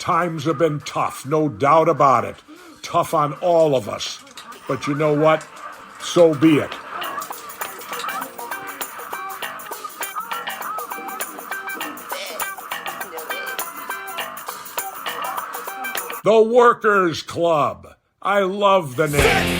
Times have been tough, no doubt about it. Tough on all of us. But you know what? So be it. The Workers Club. I love the name.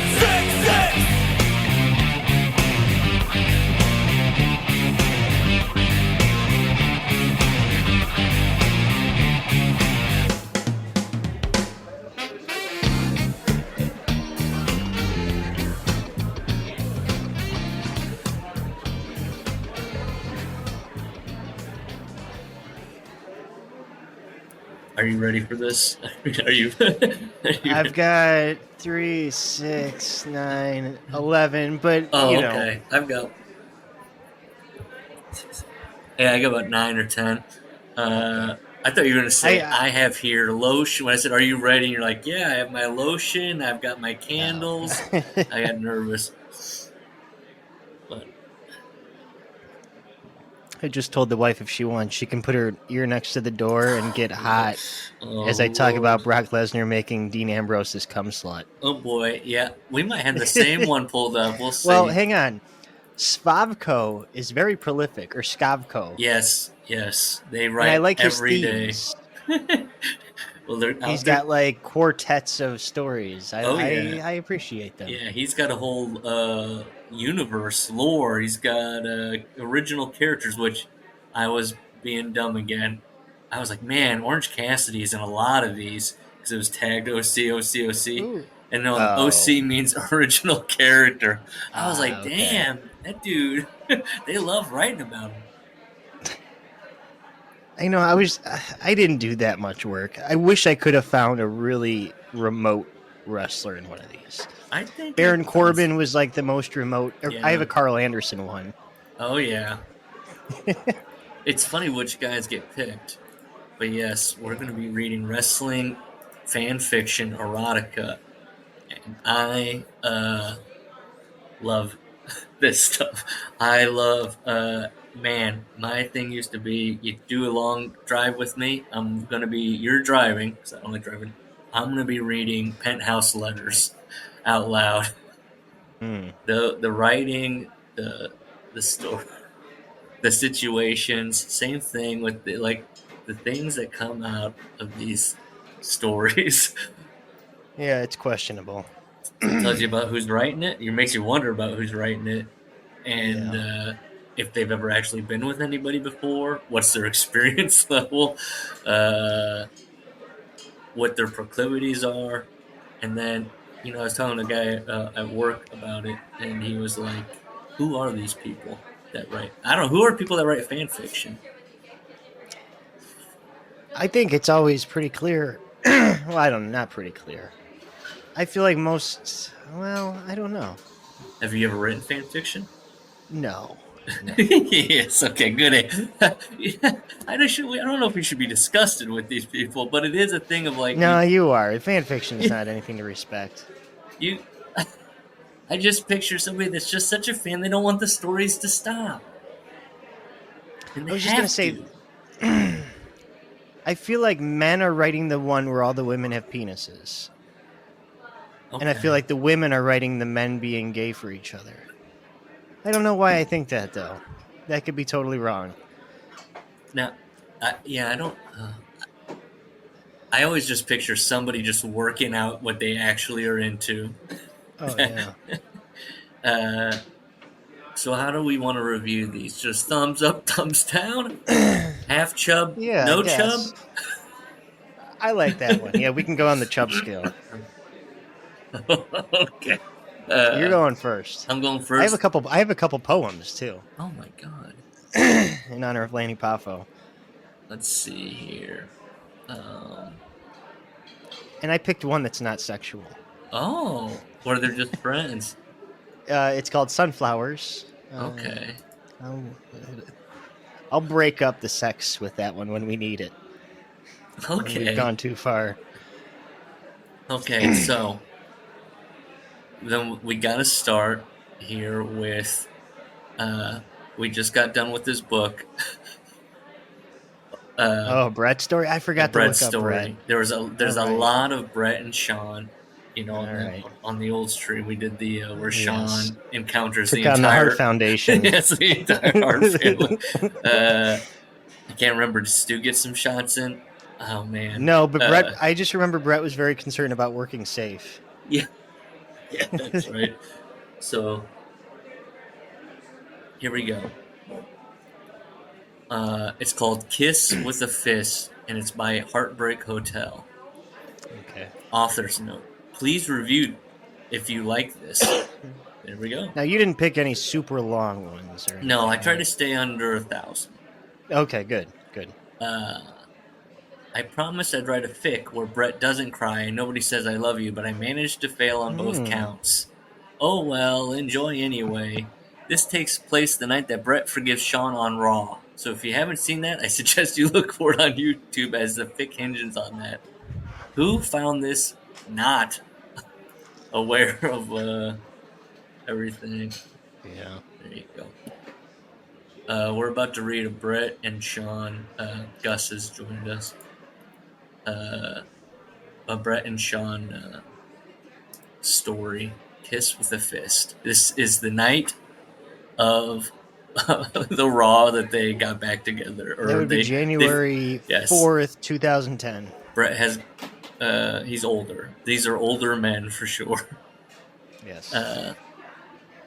Are you ready for this? Are you I've got 3, 6, 9, 11, but okay. I've got I got about 9 or 10. I thought you were going to say, I have here lotion. When I said, are you ready? And you're like, yeah, I have my lotion. I've got my candles. I got nervous. But I just told the wife if she wants, she can put her ear next to the door and get hot as I talk about Brock Lesnar making Dean Ambrose's cum slut. Oh, boy. Yeah, we might have the same one pulled up. We'll see. Well, hang on. Svavko is very prolific, or Skavko. Yes. They write I like every day. Well, he's got like quartets of stories. I appreciate them. Yeah, he's got a whole universe, lore. He's got original characters, which I was being dumb again. I was like, man, Orange Cassidy's in a lot of these because it was tagged OC. Ooh. And no, OC means original character. I was like, damn, that dude, they love writing about him. I didn't do that much work. I wish I could have found a really remote wrestler in one of these. I think Baron Corbin was like the most remote. Yeah. I have a Carl Anderson one. Oh, yeah. It's funny which guys get picked. But yes, we're going to be reading wrestling fan fiction erotica. And I love this stuff. I love... man, my thing used to be, you do a long drive with me, you're driving, because I don't like driving, I'm going to be reading penthouse letters out loud. The writing, the story, the situations, same thing with the things that come out of these stories. Yeah, it's questionable. It tells you about who's writing it. It makes you wonder about who's writing it. And, if they've ever actually been with anybody before, what's their experience level, what their proclivities are. And then, I was telling a guy at work about it, and he was like, who are these people that write? I don't know. Who are people that write fan fiction? I think it's always pretty clear. Well, not pretty clear. I feel like I don't know. Have you ever written fan fiction? No. Yes, okay, good. I don't know if we should be disgusted with these people, but it is a thing of like... No, you are. Fan fiction is not anything to respect. I just picture somebody that's just such a fan, they don't want the stories to stop. I was just going to say, I feel like men are writing the one where all the women have penises. Okay. And I feel like the women are writing the men being gay for each other. I don't know why I think that, though. That could be totally wrong. Now, I don't... I always just picture somebody just working out what they actually are into. Oh, yeah. So how do we want to review these? Just thumbs up, thumbs down? Half chub, no chub? I like that one. Yeah, we can go on the chub scale. Okay. You're going first. I'm going first. I have a couple poems too. Oh my god! In honor of Lanny Poffo. Let's see here. And I picked one that's not sexual. Oh, or they're just friends. It's called Sunflowers. Okay. I'll break up the sex with that one when we need it. Okay. We've gone too far. Okay, so then we got to start here with, we just got done with this book. Brett's story. I forgot to Brett's look up story. Brett. There's a lot of Brett and Sean. You know, on the old stream, we did the where Sean encounters Took the on the entire Hart Foundation. yes, the entire Hart family. I can't remember. Did Stu get some shots in? Oh man, no, but Brett. I just remember Brett was very concerned about working safe. Yeah, that's right. So here we go. It's called Kiss with a Fist, and it's by Heartbreak Hotel. Okay. Author's note. Please review if you like this. There we go. Now, you didn't pick any super long ones, or no, I tried to stay under 1,000. Okay, good. I promised I'd write a fic where Brett doesn't cry and nobody says I love you, but I managed to fail on both counts. Oh well, enjoy anyway. This takes place the night that Brett forgives Sean on Raw. So if you haven't seen that, I suggest you look for it on YouTube as the fic hinges on that. Who found this not aware of everything? Yeah. There you go. We're about to read a Brett and Sean. Gus has joined us. A Brett and Sean story. Kiss with a Fist. This is the night of the Raw that they got back together. Or that would be January 4th, 2010. Brett has, he's older. These are older men for sure. Yes.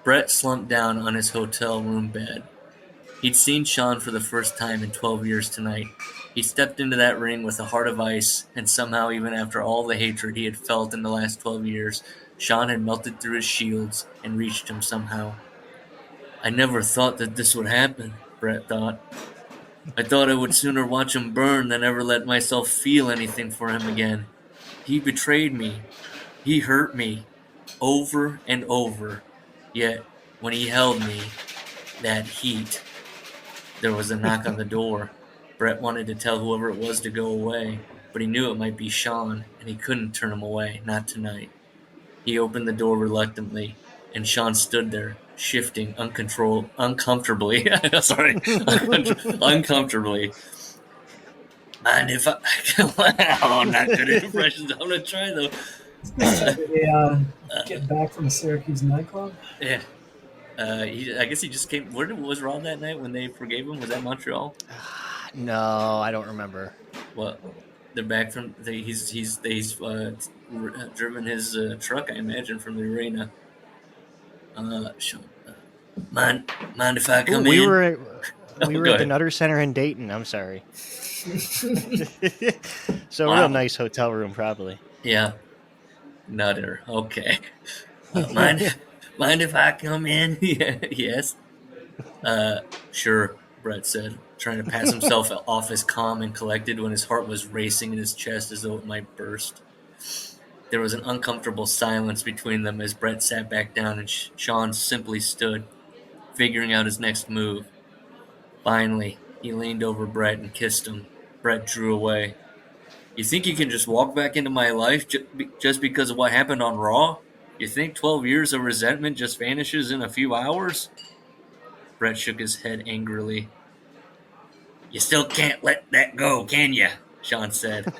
Brett slumped down on his hotel room bed. He'd seen Sean for the first time in 12 years tonight. He stepped into that ring with a heart of ice, and somehow, even after all the hatred he had felt in the last 12 years, Sean had melted through his shields and reached him somehow. I never thought that this would happen, Brett thought. I thought I would sooner watch him burn than ever let myself feel anything for him again. He betrayed me. He hurt me. Over and over. Yet, when he held me, that heat... There was a knock on the door. Brett wanted to tell whoever it was to go away, but he knew it might be Sean, and he couldn't turn him away, not tonight. He opened the door reluctantly, and Sean stood there, shifting uncomfortably. Sorry, uncomfortably. Mind if I... oh, not good at impressions. I'm going to try, though. Get back from the Syracuse nightclub? Yeah. I guess he just came. Where was Raw that night when they forgave him? Was that Montreal? No, I don't remember. Well, they're back from. He's driven his truck, I imagine, from the arena. Mind if I come in? We were at the Nutter Center in Dayton. I'm sorry. So wow. A real nice hotel room, probably. Yeah, Nutter. Okay. Mind if I come in? Yes. Sure, Brett said, trying to pass himself off as calm and collected when his heart was racing in his chest as though it might burst. There was an uncomfortable silence between them as Brett sat back down and Sean simply stood, figuring out his next move. Finally, he leaned over Brett and kissed him. Brett drew away. You think you can just walk back into my life just because of what happened on Raw? You think 12 years of resentment just vanishes in a few hours? Brett shook his head angrily. You still can't let that go, can you? Sean said.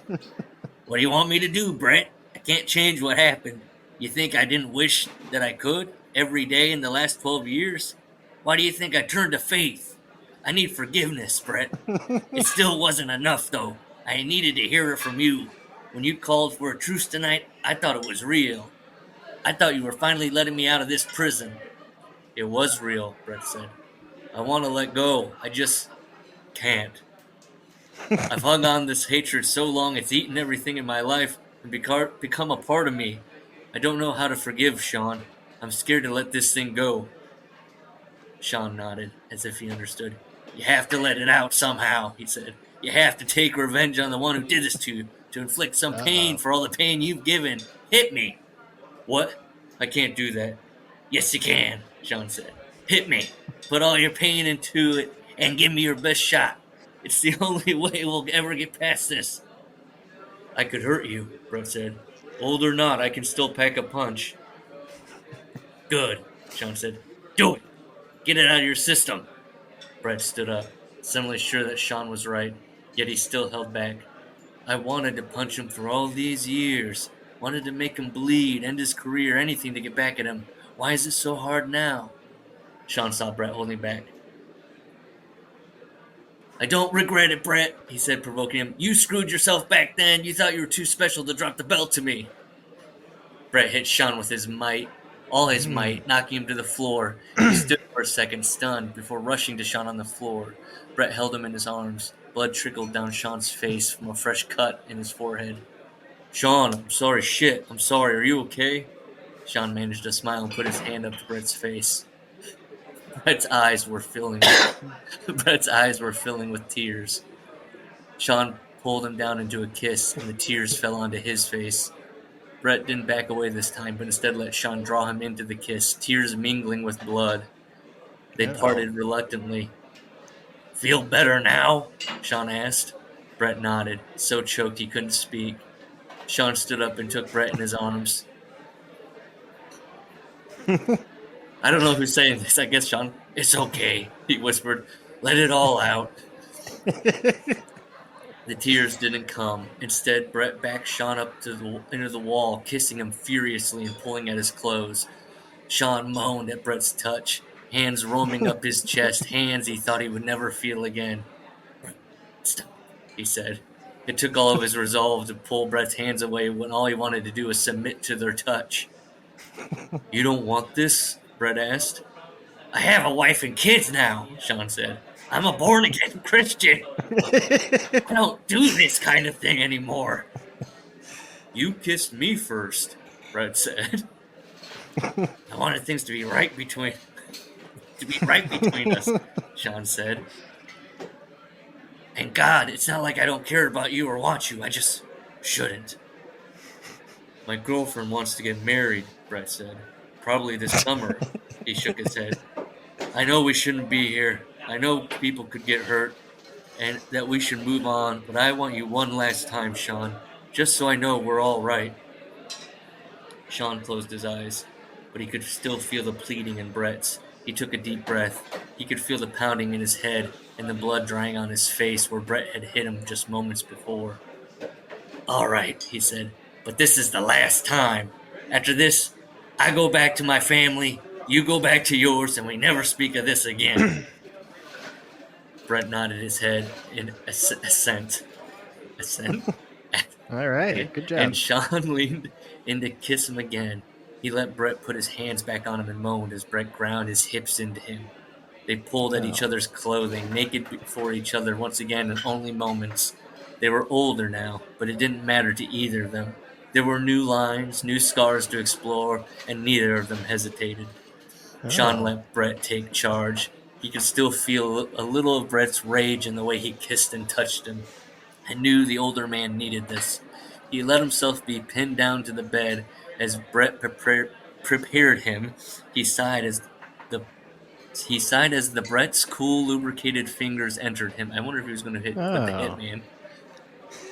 What do you want me to do, Brett? I can't change what happened. You think I didn't wish that I could every day in the last 12 years? Why do you think I turned to faith? I need forgiveness, Brett. It still wasn't enough, though. I needed to hear it from you. When you called for a truce tonight, I thought it was real. I thought you were finally letting me out of this prison. It was real, Brett said. I want to let go. I just can't. I've hung on this hatred so long it's eaten everything in my life and become a part of me. I don't know how to forgive, Sean. I'm scared to let this thing go. Sean nodded, as if he understood. You have to let it out somehow, he said. You have to take revenge on the one who did this to you, to inflict some pain for all the pain you've given. Hit me. What? I can't do that. Yes, you can, Sean said. Hit me. Put all your pain into it and give me your best shot. It's the only way we'll ever get past this. I could hurt you, Brett said. Old or not, I can still pack a punch. Good, Sean said. Do it. Get it out of your system. Brett stood up, suddenly sure that Sean was right. yet he still held back. I wanted to punch him for all these years. Wanted to make him bleed, end his career, anything to get back at him. Why is it so hard now? Sean saw Brett holding back. I don't regret it, Brett, he said, provoking him. You screwed yourself back then. You thought you were too special to drop the belt to me. Brett hit Sean with his might, all his might, knocking him to the floor. He stood for a second, stunned, before rushing to Sean on the floor. Brett held him in his arms. Blood trickled down Sean's face from a fresh cut in his forehead. Sean, I'm sorry, shit. I'm sorry. Are you okay? Sean managed to smile and put his hand up to Brett's face. Brett's eyes were filling with tears. Sean pulled him down into a kiss, and the tears fell onto his face. Brett didn't back away this time, but instead let Sean draw him into the kiss, tears mingling with blood. They parted reluctantly. Feel better now? Sean asked. Brett nodded, so choked he couldn't speak. Sean stood up and took Brett in his arms. I don't know who's saying this. I guess Sean. It's okay, he whispered. Let it all out. The tears didn't come. Instead, Brett backed Sean up into the wall, kissing him furiously and pulling at his clothes. Sean moaned at Brett's touch, hands roaming up his chest, hands he thought he would never feel again. Stop, he said. It took all of his resolve to pull Brett's hands away when all he wanted to do was submit to their touch. You don't want this? Brett asked. I have a wife and kids now, Sean said. I'm a born-again Christian. I don't do this kind of thing anymore. You kissed me first, Brett said. I wanted things to be right between us, Sean said. And God, it's not like I don't care about you or want you. I just shouldn't. My girlfriend wants to get married, Brett said. Probably this summer. He shook his head. I know we shouldn't be here. I know people could get hurt and that we should move on, but I want you one last time, Sean, just so I know we're all right. Sean closed his eyes, but he could still feel the pleading in Brett's. He took a deep breath. He could feel the pounding in his head and the blood drying on his face where Brett had hit him just moments before. All right, he said, but this is the last time. After this, I go back to my family, you go back to yours, and we never speak of this again. Brett nodded his head in assent. All right, good job. And Sean leaned in to kiss him again. He let Brett put his hands back on him and moaned as Brett ground his hips into him. They pulled at each other's clothing, naked before each other once again in only moments. They were older now, but it didn't matter to either of them. There were new lines, new scars to explore, and neither of them hesitated. Sean let Brett take charge. He could still feel a little of Brett's rage in the way he kissed and touched him. I knew the older man needed this. He let himself be pinned down to the bed as Brett prepared him. He sighed as the Brett's cool, lubricated fingers entered him. I wonder if he was going to hit with the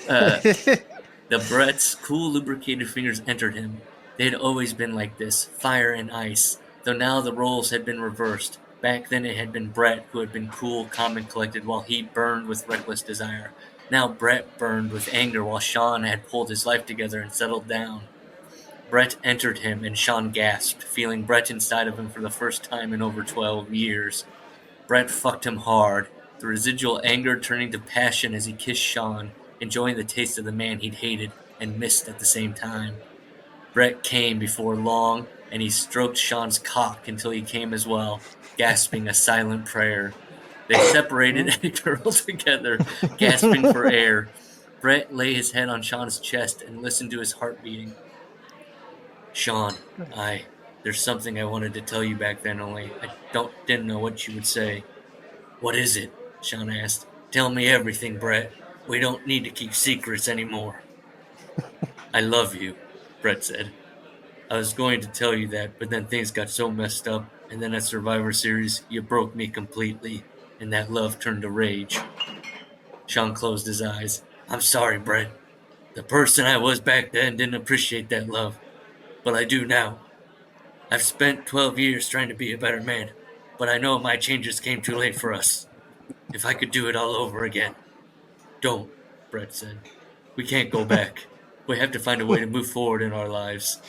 hitman. The Brett's cool, lubricated fingers entered him. They had always been like this, fire and ice, though now the roles had been reversed. Back then it had been Brett who had been cool, calm, and collected while he burned with reckless desire. Now Brett burned with anger while Sean had pulled his life together and settled down. Brett entered him and Sean gasped, feeling Brett inside of him for the first time in over 12 years. Brett fucked him hard, the residual anger turning to passion as he kissed Sean, enjoying the taste of the man he'd hated and missed at the same time. Brett came before long, and he stroked Sean's cock until he came as well, gasping a silent prayer. They separated and curled together, gasping for air. Brett lay his head on Sean's chest and listened to his heart beating. Sean, there's something I wanted to tell you back then, only I didn't know what you would say. What is it? Sean asked. Tell me everything, Brett. We don't need to keep secrets anymore. I love you, Brett said. I was going to tell you that, but then things got so messed up, and then at Survivor Series, you broke me completely, and that love turned to rage. Sean closed his eyes. I'm sorry, Brett. The person I was back then didn't appreciate that love, but I do now. I've spent 12 years trying to be a better man, but I know my changes came too late for us. If I could do it all over again, Don't, Brett said. We can't go back. We have to find a way to move forward in our lives.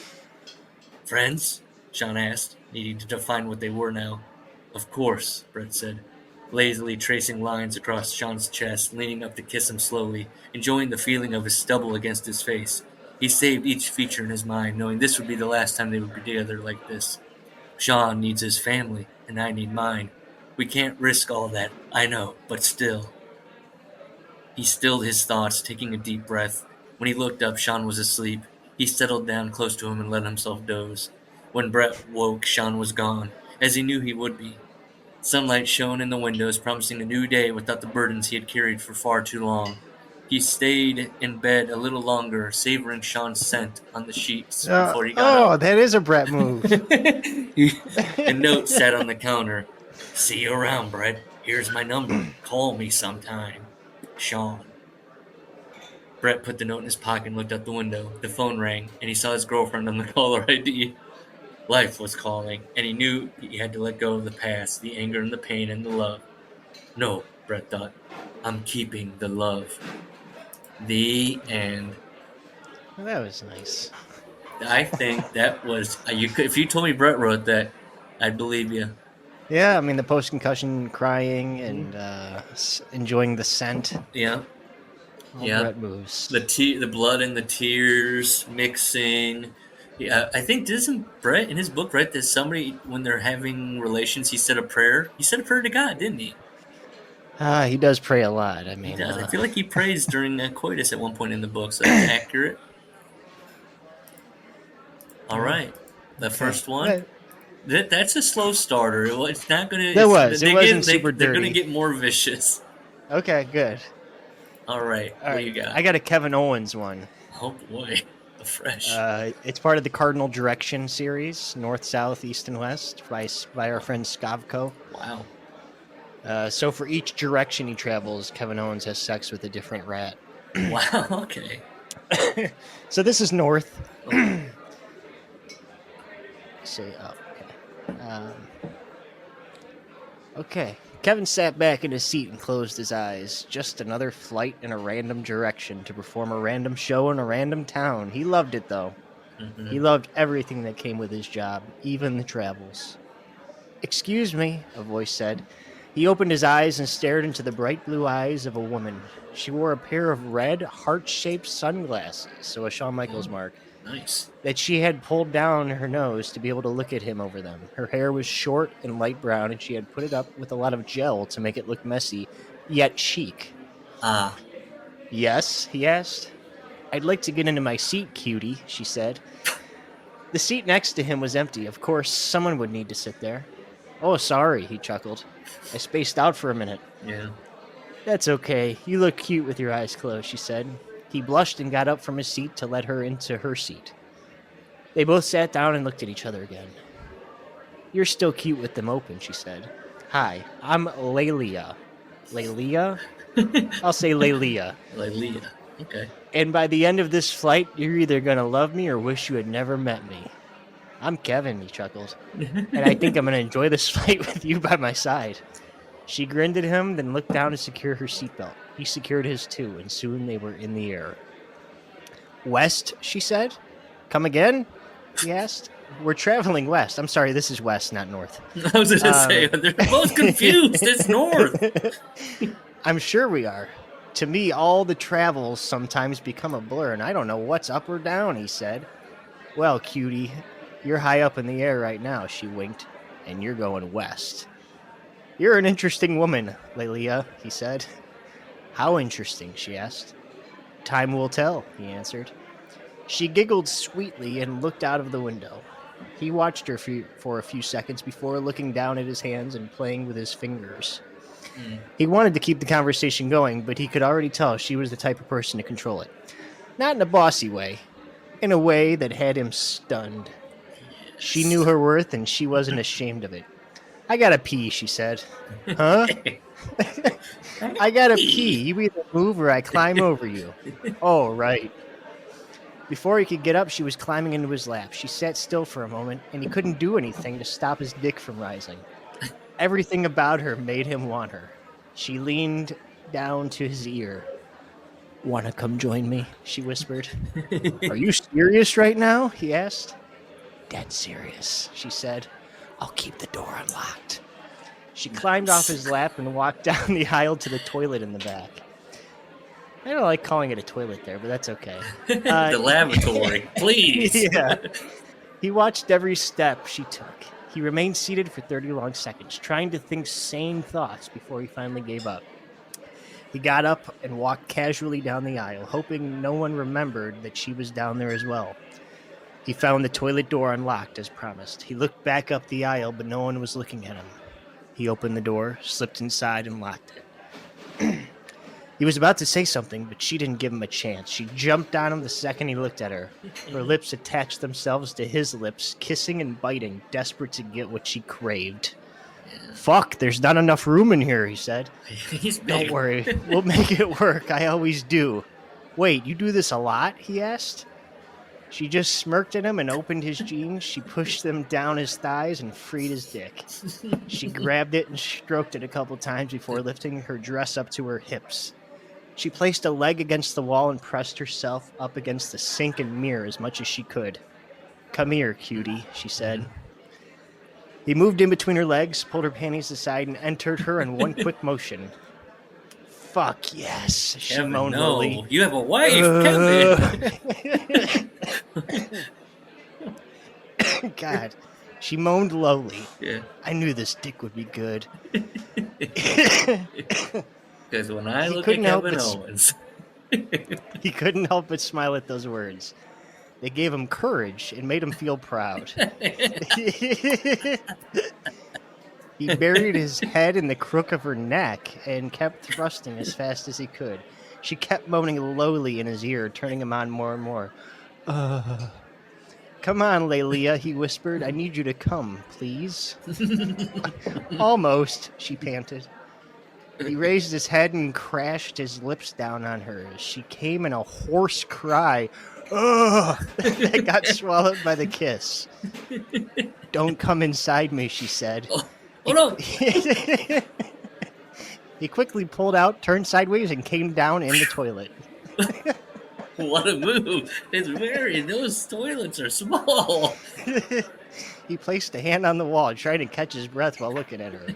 Friends? Sean asked, needing to define what they were now. Of course, Brett said, lazily tracing lines across Sean's chest, leaning up to kiss him slowly, enjoying the feeling of his stubble against his face. He saved each feature in his mind, knowing this would be the last time they would be together like this. Sean needs his family, and I need mine. We can't risk all that, I know, but still. He stilled his thoughts, taking a deep breath. When he looked up, Sean was asleep. He settled down close to him and let himself doze. When Brett woke, Sean was gone, as he knew he would be. Sunlight shone in the windows, promising a new day without the burdens he had carried for far too long. He stayed in bed a little longer, savoring Sean's scent on the sheets before he got up. That is a Brett move. A note sat on the counter. See you around, Brett. Here's my number. Call me sometime. Sean. Brett put the note in his pocket and looked out the window. The phone rang, and he saw his girlfriend on the caller ID. Life was calling, and he knew he had to let go of the past, the anger and the pain and the love. No, Brett thought. I'm keeping the love. The end. Well, that was nice. I think that was... if you told me Brett wrote that, I'd believe you. Yeah, I mean, the post-concussion crying and enjoying the scent. Yeah. All Brett moves. The blood and the tears mixing. Yeah, I think doesn't Brett in his book write that somebody, when they're having relations, he said a prayer? He said a prayer to God, didn't he? He does pray a lot. I mean, he does. I feel like he prays during coitus at one point in the book, so that's accurate. All right. The first one. That's a slow starter. It's not going to... It wasn't super dirty. They're going to get more vicious. Okay, good. All right. What do you got? I got a Kevin Owens one. Oh, boy. Fresh. It's part of the Cardinal Direction series, North, South, East, and West, by our friend Skavko. Wow. So for each direction he travels, Kevin Owens has sex with a different rat. Wow, okay. So this is North. Okay. Kevin sat back in his seat and closed his eyes. Just another flight in a random direction to perform a random show in a random town. He loved it, though. Mm-hmm. He loved everything that came with his job, even the travels. Excuse me, a voice said. He opened his eyes and stared into the bright blue eyes of a woman. She wore a pair of red, heart-shaped sunglasses, so a Shawn Michaels mark. Nice. That she had pulled down her nose to be able to look at him over them. Her hair was short and light brown, and she had put it up with a lot of gel to make it look messy, yet chic. Yes, he asked. I'd like to get into my seat, cutie, she said. The seat next to him was empty. Of course, someone would need to sit there. Oh, sorry, he chuckled. I spaced out for a minute. Yeah. That's okay. You look cute with your eyes closed, she said. He blushed and got up from his seat to let her into her seat. They both sat down and looked at each other again. You're still cute with them open, she said. Hi, I'm Lelia. Lelia? I'll say Lelia. Lelia. Okay. And by the end of this flight, you're either going to love me or wish you had never met me. I'm Kevin, he chuckled. And I think I'm going to enjoy this flight with you by my side. She grinned at him, then looked down to secure her seatbelt. He secured his too, and soon they were in the air. West, she said. Come again? He asked. We're traveling west. I'm sorry, this is west, not north. I was going to say, they're both confused. It's north. I'm sure we are. To me, all the travels sometimes become a blur, and I don't know what's up or down, he said. Well, cutie, you're high up in the air right now, she winked, and you're going west. You're an interesting woman, Lelia, he said. How interesting, she asked. Time will tell, he answered. She giggled sweetly and looked out of the window. He watched her for a few seconds before looking down at his hands and playing with his fingers. He wanted to keep the conversation going, but he could already tell she was the type of person to control it. Not in a bossy way, in a way that had him stunned. She knew her worth, and she wasn't ashamed of it. I gotta pee, she said. Huh? I gotta pee. You either move or I climb over you. Oh, right. Before he could get up, she was climbing into his lap. She sat still for a moment, and he couldn't do anything to stop his dick from rising. Everything about her made him want her. She leaned down to his ear. Want to come join me? She whispered. Are you serious right now? He asked. Dead serious, she said. I'll keep the door unlocked. She climbed off his lap and walked down the aisle to the toilet in the back. I don't like calling it a toilet there, but that's okay. The lavatory, please. Yeah. He watched every step she took. He remained seated for 30 long seconds, trying to think sane thoughts before he finally gave up. He got up and walked casually down the aisle, hoping no one remembered that she was down there as well. He found the toilet door unlocked as promised. He looked back up the aisle, but no one was looking at him. He opened the door, slipped inside, and locked it. He was about to say something, but she didn't give him a chance. She jumped on him the second he looked at her. Her lips attached themselves to his lips, kissing and biting, desperate to get what she craved. Fuck, there's not enough room in here, he said. He's big. Don't worry, we'll make it work. I always do. Wait, you do this a lot? He asked. She just smirked at him and opened his jeans. She pushed them down his thighs and freed his dick. She grabbed it and stroked it a couple times before lifting her dress up to her hips. She placed a leg against the wall and pressed herself up against the sink and mirror as much as she could. Come here, cutie, she said. He moved in between her legs, pulled her panties aside, and entered her in one quick motion. Fuck yes, she Kevin, moaned no. lowly. You have a wife, Kevin. God, she moaned lowly. Yeah. I knew this dick would be good. Because when I look at couldn't help Kevin but Owens, He couldn't help but smile at those words. They gave him courage and made him feel proud. He buried his head in the crook of her neck and kept thrusting as fast as he could. She kept moaning lowly in his ear, turning him on more and more. Come on, Lelia, he whispered. I need you to come, please. Almost, she panted. He raised his head and crashed his lips down on her. She came in a hoarse cry. Ugh! That got swallowed by the kiss. Don't come inside me, she said. Oh no! He quickly pulled out, turned sideways, and came down in the toilet. What a move! Those toilets are small. He placed a hand on the wall, trying to catch his breath while looking at her.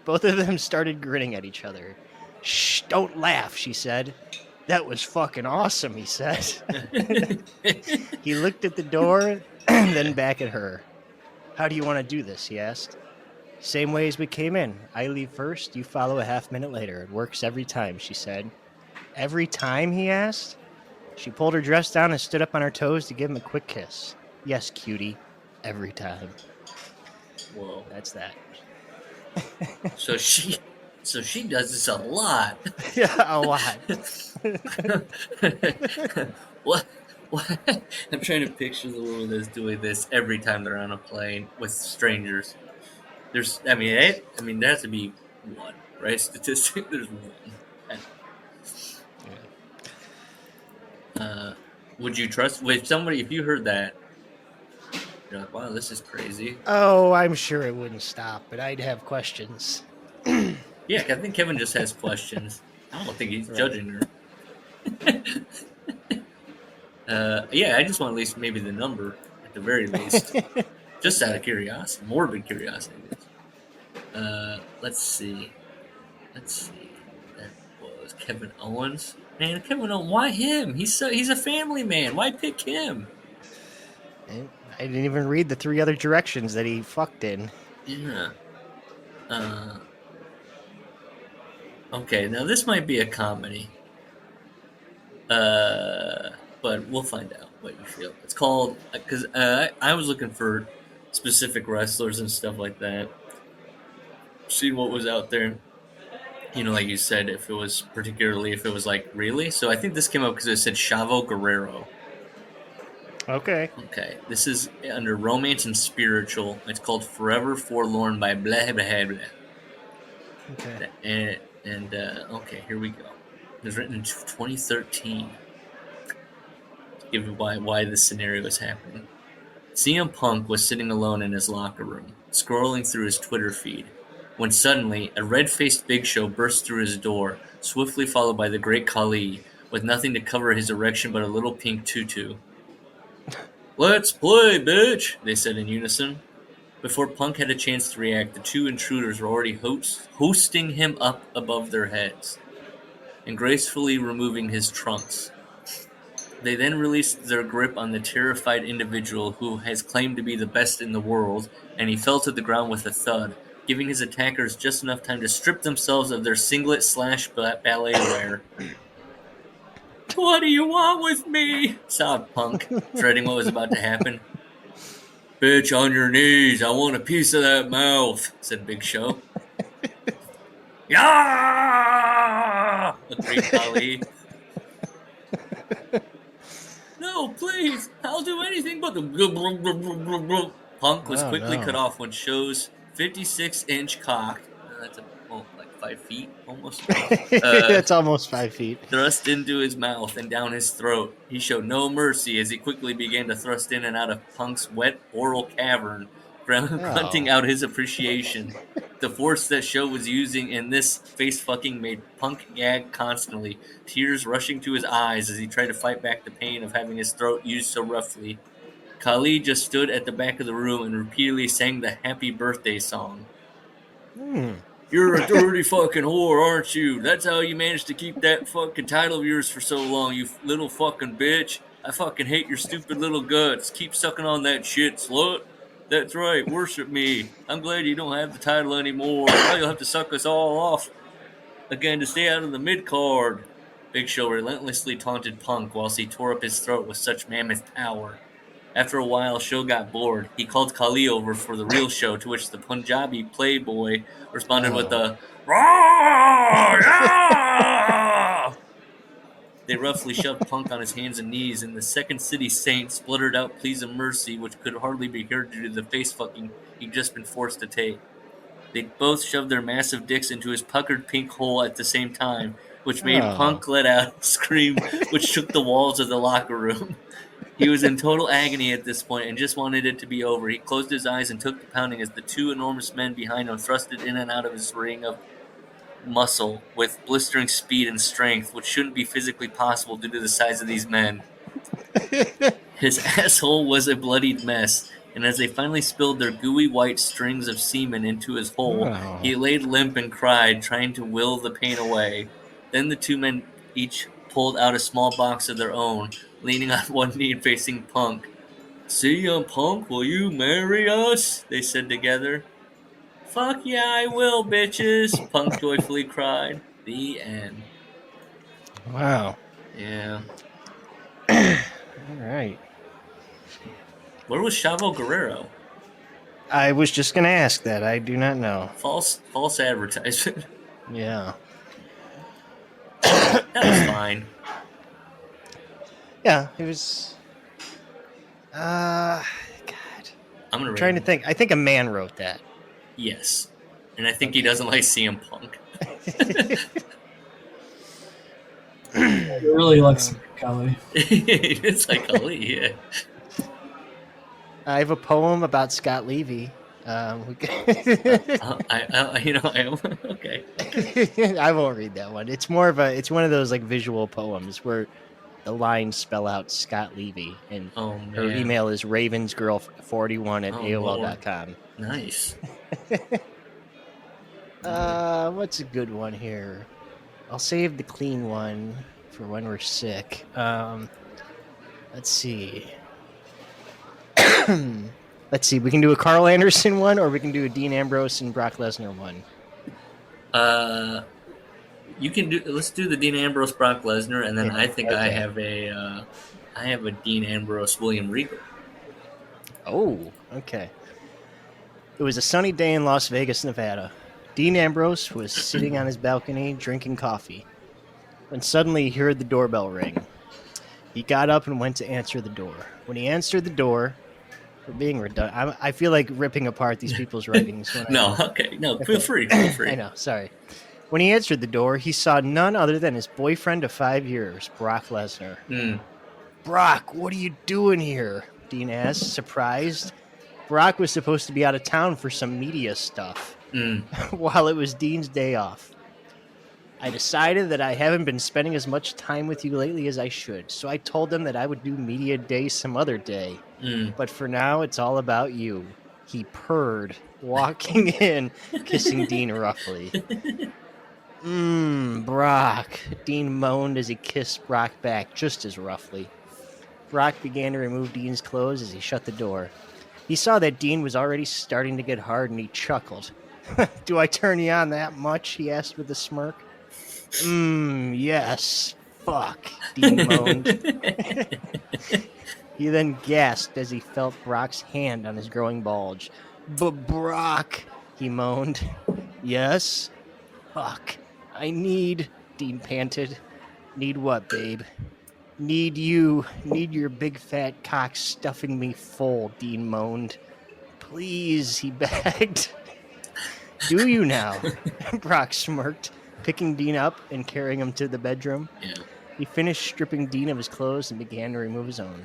Both of them started grinning at each other. Shh, don't laugh, she said. That was fucking awesome, he said. He looked at the door, then back at her. How do you want to do this, he asked. Same way as we came in. I leave first, you follow a half minute later. It works every time, she said. Every time, he asked. She pulled her dress down and stood up on her toes to give him a quick kiss. Yes, cutie. Every time. Whoa. That's that. So she does this a lot. Yeah, a lot. What? I'm trying to picture the woman that's doing this every time they're on a plane with strangers. There has to be one, right? Statistic, there's one. Would you trust with somebody if you heard that? You're like, wow, this is crazy. Oh, I'm sure it wouldn't stop, but I'd have questions. Yeah, I think Kevin just has questions. I don't think he's judging her. Yeah, I just want at least maybe the number at the very least, just out of curiosity, morbid curiosity. Let's see. That was Kevin Owens. Man, Kevin Owens, why him? He's a family man. Why pick him? I didn't even read the 3 other directions that he fucked in. Yeah. Okay, now this might be a comedy. But we'll find out what you feel. It's called, because I was looking for specific wrestlers and stuff like that. See what was out there. You know, like you said, if it was like, really? So I think this came up because it said Chavo Guerrero. Okay. Okay, this is under Romance and Spiritual. It's called Forever Forlorn by blah, blah, blah. Okay. And okay, here we go. It was written in 2013. Given why this scenario is happening. CM Punk was sitting alone in his locker room, scrolling through his Twitter feed, when suddenly a red-faced Big Show burst through his door, swiftly followed by the Great Khali, with nothing to cover his erection but a little pink tutu. "Let's play, bitch," they said in unison. Before Punk had a chance to react, the two intruders were already hosting him up above their heads and gracefully removing his trunks. They then released their grip on the terrified individual who has claimed to be the best in the world, and he fell to the ground with a thud, giving his attackers just enough time to strip themselves of their singlet/ballet wear. "What do you want with me?" sobbed Punk, dreading what was about to happen. "Bitch, on your knees, I want a piece of that mouth," said Big Show. "Yeah!" agreed Khali. "No, please, I'll do anything but the..." Punk was quickly cut off when Show's 56-inch cock, that's like 5 feet almost, That's almost 5 feet, thrust into his mouth and down his throat. He showed no mercy as he quickly began to thrust in and out of Punk's wet oral cavern, grunting out his appreciation. The force that Show was using in this face-fucking made Punk gag constantly, tears rushing to his eyes as he tried to fight back the pain of having his throat used so roughly. Khali just stood at the back of the room and repeatedly sang the Happy Birthday song. "You're a dirty fucking whore, aren't you? That's how you managed to keep that fucking title of yours for so long, you little fucking bitch. I fucking hate your stupid little guts. Keep sucking on that shit, slut. That's right, worship me. I'm glad you don't have the title anymore. Now you'll have to suck us all off again to stay out of the mid-card." Big Show relentlessly taunted Punk whilst he tore up his throat with such mammoth power. After a while, Show got bored. He called Khali over for the real show, to which the Punjabi playboy responded with a "Raw! Yeah!" They roughly shoved Punk on his hands and knees, and the Second City Saint spluttered out pleas of mercy, which could hardly be heard due to the face-fucking he'd just been forced to take. They both shoved their massive dicks into his puckered pink hole at the same time, which made Punk let out a scream which shook the walls of the locker room. He was in total agony at this point and just wanted it to be over. He closed his eyes and took the pounding as the two enormous men behind him thrusted in and out of his ring of muscle with blistering speed and strength, which shouldn't be physically possible due to the size of these men. His asshole was a bloodied mess, and as they finally spilled their gooey white strings of semen into his hole, he laid limp and cried, trying to will the pain away. Then the two men each pulled out a small box of their own, leaning on one knee and facing Punk. "See, Punk, will you marry us?" they said together. "Fuck yeah, I will, bitches," Punk joyfully cried. The end. Wow. Yeah. All right. Where was Chavo Guerrero? I was just going to ask that. I do not know. False advertisement. Yeah. That was fine. Yeah, it was... God. I'm trying to think. I think a man wrote that. Yes. And I think he doesn't like CM Punk. He really likes Khali. It's like Ali, yeah. I have a poem about Scott Levy. Okay. I won't read that one. It's more of it's one of those like visual poems where the lines spell out Scott Levy, and her email is ravensgirl41@aol.com. Nice. What's a good one here? I'll save the clean one for when we're sick. Let's see. Let's see. We can do a Carl Anderson one, or we can do a Dean Ambrose and Brock Lesnar one. Let's do the Dean Ambrose Brock Lesnar, and then I think I have a Dean Ambrose William Regal. Oh, okay. It was a sunny day in Las Vegas, Nevada. Dean Ambrose was sitting on his balcony drinking coffee when suddenly he heard the doorbell ring. He got up and went to answer the door. When he answered the door, we're being redundant. I feel like ripping apart these people's writings. Feel free. I know, sorry. When he answered the door, he saw none other than his boyfriend of 5 years, Brock Lesnar. Brock, what are you doing here? Dean asked, surprised. Brock was supposed to be out of town for some media stuff while it was Dean's day off. I decided that I haven't been spending as much time with you lately as I should, so I told them that I would do media day some other day. But for now, it's all about you. He purred, walking in, kissing Dean roughly. Brock. Dean moaned as he kissed Brock back just as roughly. Brock began to remove Dean's clothes as he shut the door. He saw that Dean was already starting to get hard and he chuckled. Do I turn you on that much? He asked with a smirk. Yes. Fuck, Dean moaned. He then gasped as he felt Brock's hand on his growing bulge. Brock, he moaned. Yes? Fuck. I need, Dean panted. Need what, babe? Need you. Need your big fat cock stuffing me full, Dean moaned. Please, he begged. Do you now? Brock smirked, picking Dean up and carrying him to the bedroom. Yeah. He finished stripping Dean of his clothes and began to remove his own.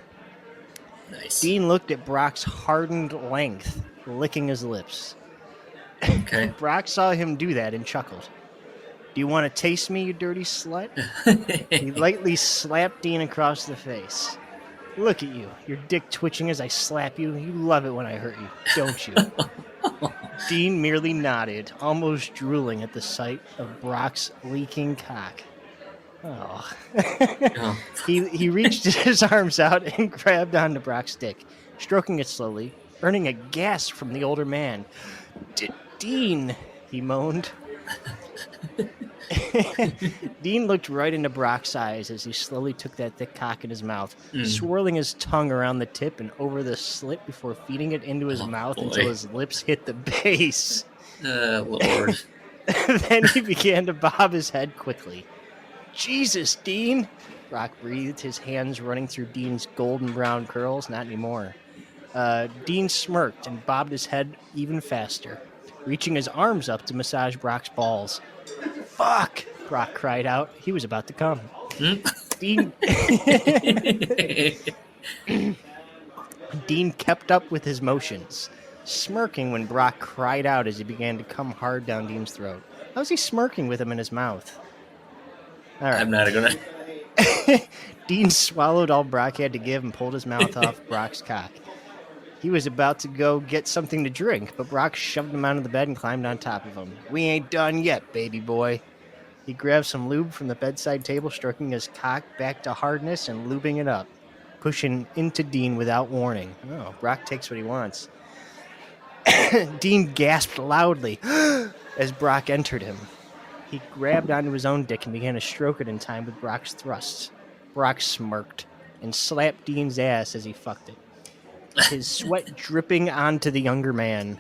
Nice. Dean looked at Brock's hardened length, licking his lips. Okay. Brock saw him do that and chuckled. Do you want to taste me, you dirty slut? He lightly slapped Dean across the face. Look at you, your dick twitching as I slap you. You love it when I hurt you, don't you? Dean merely nodded, almost drooling at the sight of Brock's leaking cock. Oh. He reached his arms out and grabbed onto Brock's dick, stroking it slowly, earning a gasp from the older man. Dean, he moaned. Dean looked right into Brock's eyes as he slowly took that thick cock in his mouth, swirling his tongue around the tip and over the slit before feeding it into his mouth until his lips hit the base. Lord. Then he began to bob his head quickly. Jesus, Dean! Brock breathed, his hands running through Dean's golden brown curls. Not anymore. Dean smirked and bobbed his head even faster, reaching his arms up to massage Brock's balls. Fuck! Brock cried out. He was about to come. Dean... Dean kept up with his motions, smirking when Brock cried out as he began to come hard down Dean's throat. How's he smirking with him in his mouth? All right. I'm not gonna... Dean swallowed all Brock had to give and pulled his mouth off Brock's cock. He was about to go get something to drink, but Brock shoved him onto the bed and climbed on top of him. We ain't done yet, baby boy. He grabbed some lube from the bedside table, stroking his cock back to hardness and lubing it up, pushing into Dean without warning. Oh, Brock takes what he wants. Dean gasped loudly as Brock entered him. He grabbed onto his own dick and began to stroke it in time with Brock's thrusts. Brock smirked and slapped Dean's ass as he fucked it, his sweat dripping onto the younger man.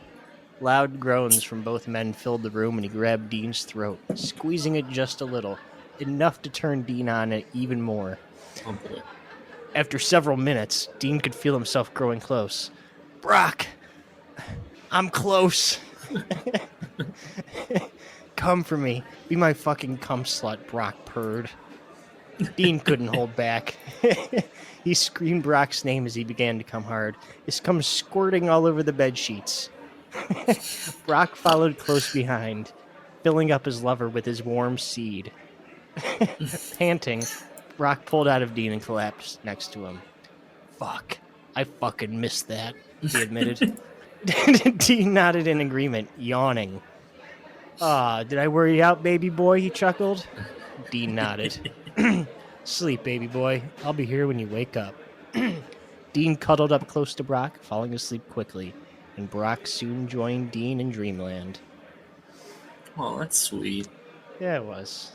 Loud groans from both men filled the room, and he grabbed Dean's throat, squeezing it just a little, enough to turn Dean on it even more. Oh, boy. After several minutes, Dean could feel himself growing close. Brock, I'm close. Come for me. Be my fucking cum slut, Brock purred. Dean couldn't hold back. He screamed Brock's name as he began to come hard, his cum squirting all over the bed sheets. Brock followed close behind, filling up his lover with his warm seed. Panting, Brock pulled out of Dean and collapsed next to him. Fuck, I fucking missed that, he admitted. Dean nodded in agreement, yawning. Did I wear you out, baby boy? He chuckled. Dean nodded. Sleep, baby boy. I'll be here when you wake up. Dean cuddled up close to Brock, falling asleep quickly, and Brock soon joined Dean in dreamland. Oh, that's sweet. Yeah, it was.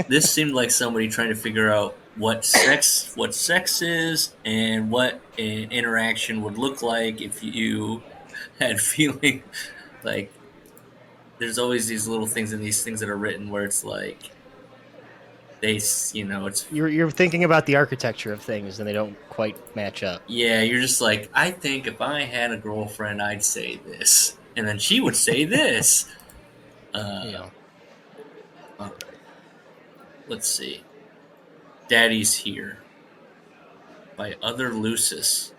This seemed like somebody trying to figure out what sex is and what an interaction would look like if you had feeling like there's always these little things in these things that are written where it's like it's you're thinking about the architecture of things and they don't quite match up. Yeah, you're just like, I think if I had a girlfriend I'd say this and then she would say this. Let's see. Daddy's Here by Other Lucis.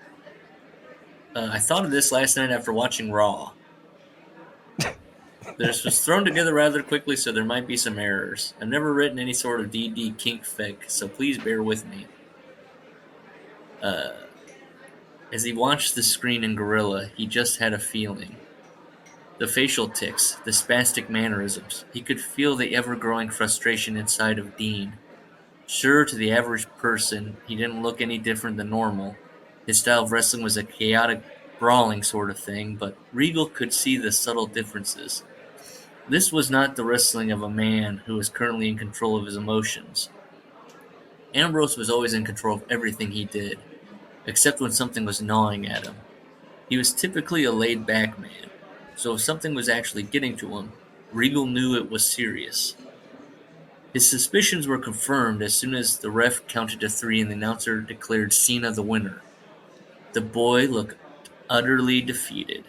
I thought of this last night after watching Raw. This was thrown together rather quickly, so there might be some errors. I've never written any sort of D&D kink fic, so please bear with me. As he watched the screen in Gorilla, he just had a feeling. The facial tics, the spastic mannerisms. He could feel the ever-growing frustration inside of Dean. Sure, to the average person, he didn't look any different than normal. His style of wrestling was a chaotic, brawling sort of thing, but Regal could see the subtle differences. This was not the wrestling of a man who was currently in control of his emotions. Ambrose was always in control of everything he did, except when something was gnawing at him. He was typically a laid-back man, so if something was actually getting to him, Regal knew it was serious. His suspicions were confirmed as soon as the ref counted to 3 and the announcer declared Cena the winner. The boy looked utterly defeated.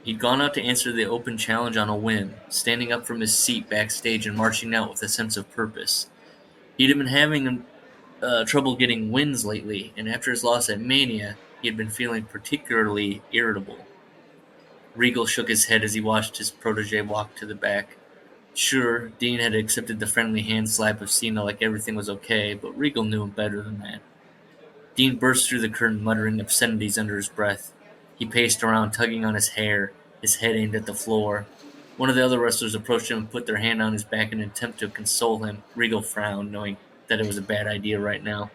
He'd gone out to answer the open challenge on a whim, standing up from his seat backstage and marching out with a sense of purpose. He'd been having trouble getting wins lately, and after his loss at Mania, he had been feeling particularly irritable. Regal shook his head as he watched his protege walk to the back. Sure, Dean had accepted the friendly hand slap of Cena like everything was okay, but Regal knew him better than that. Dean burst through the curtain muttering obscenities under his breath. He paced around, tugging on his hair, his head aimed at the floor. One of the other wrestlers approached him and put their hand on his back in an attempt to console him. Regal frowned, knowing that it was a bad idea right now.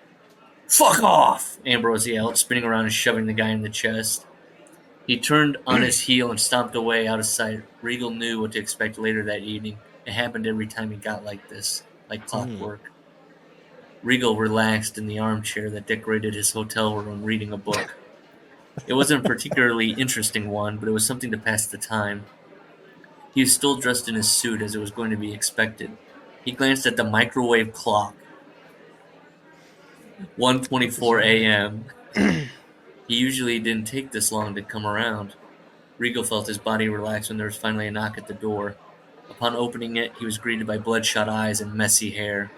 "Fuck off!" Ambrose yelled, spinning around and shoving the guy in the chest. He turned on his heel and stomped away out of sight. Regal knew what to expect later that evening. It happened every time he got like this, like clockwork. Regal relaxed in the armchair that decorated his hotel room, reading a book. It wasn't a particularly interesting one, but it was something to pass the time. He was still dressed in his suit, as it was going to be expected. He glanced at the microwave clock. 1:24 a.m. He usually didn't take this long to come around. Regal felt his body relax when there was finally a knock at the door. Upon opening it, he was greeted by bloodshot eyes and messy hair.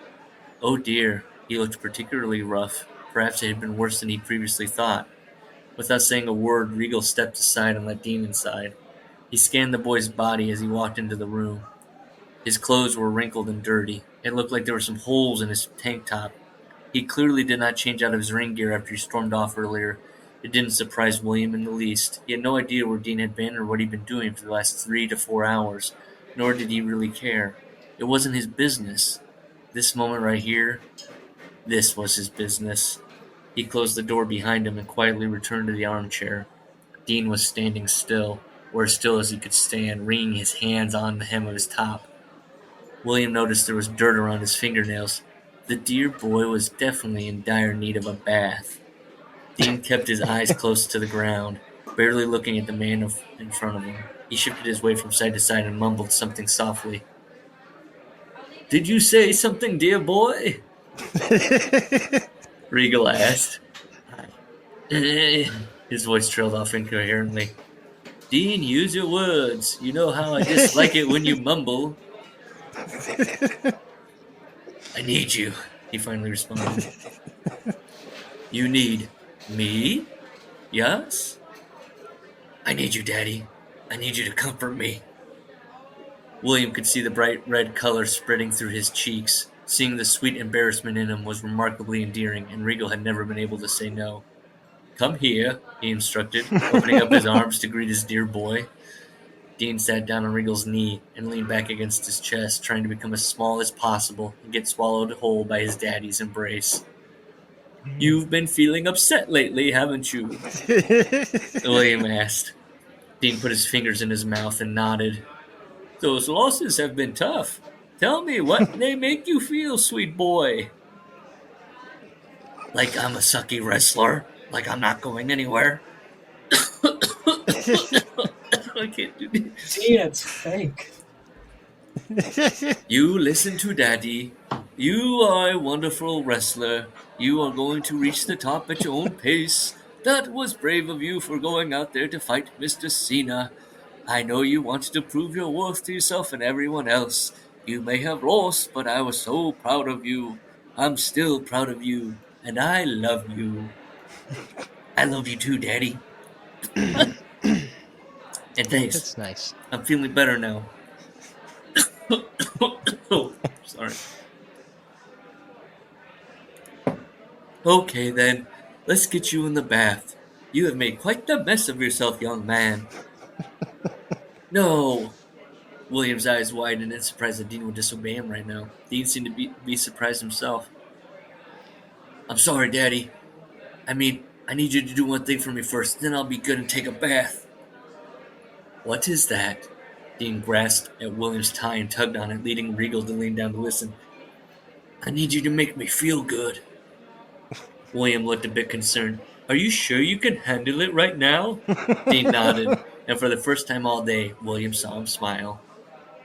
Oh dear, he looked particularly rough. Perhaps it had been worse than he previously thought. Without saying a word, Regal stepped aside and let Dean inside. He scanned the boy's body as he walked into the room. His clothes were wrinkled and dirty. It looked like there were some holes in his tank top. He clearly did not change out of his ring gear after he stormed off earlier. It didn't surprise William in the least. He had no idea where Dean had been or what he'd been doing for the last 3 to 4 hours, nor did he really care. It wasn't his business. This moment right here, this was his business. He closed the door behind him and quietly returned to the armchair. Dean was standing still, or as still as he could stand, wringing his hands on the hem of his top. William noticed there was dirt around his fingernails. The dear boy was definitely in dire need of a bath. Dean kept his eyes close to the ground, barely looking at the man in front of him. He shifted his weight from side to side and mumbled something softly. "Did you say something, dear boy?" Regal asked. His voice trailed off incoherently. "Dean, use your words. You know how I dislike it when you mumble." "I need you," he finally responded. "You need me?" "Yes." "I need you, Daddy. I need you to comfort me." William could see the bright red color spreading through his cheeks. Seeing the sweet embarrassment in him was remarkably endearing, and Regal had never been able to say no. "Come here," he instructed, opening up his arms to greet his dear boy. Dean sat down on Regal's knee and leaned back against his chest, trying to become as small as possible and get swallowed whole by his daddy's embrace. "You've been feeling upset lately, haven't you?" William asked. Dean put his fingers in his mouth and nodded. "Those losses have been tough. Tell me what they make you feel, sweet boy." "Like I'm a sucky wrestler. Like I'm not going anywhere." I can't do this. See, it's fake. "You listen to Daddy. You are a wonderful wrestler. You are going to reach the top at your own pace. That was brave of you for going out there to fight Mr. Cena. I know you wanted to prove your worth to yourself and everyone else. You may have lost, but I was so proud of you. I'm still proud of you, and I love you." "I love you too, Daddy." "And thanks. That's nice. I'm feeling better now." Oh, sorry. Okay, then. Let's get you in the bath. You have made quite the mess of yourself, young man. No. William's eyes widened in surprise that Dean would disobey him right now. Dean seemed to be surprised himself. I'm sorry, Daddy. I need you to do one thing for me first, then I'll be good and take a bath. What is that? Dean grasped at William's tie and tugged on it, leading Regal to lean down to listen. I need you to make me feel good. William looked a bit concerned. Are you sure you can handle it right now? Dean nodded, and for the first time all day, William saw him smile.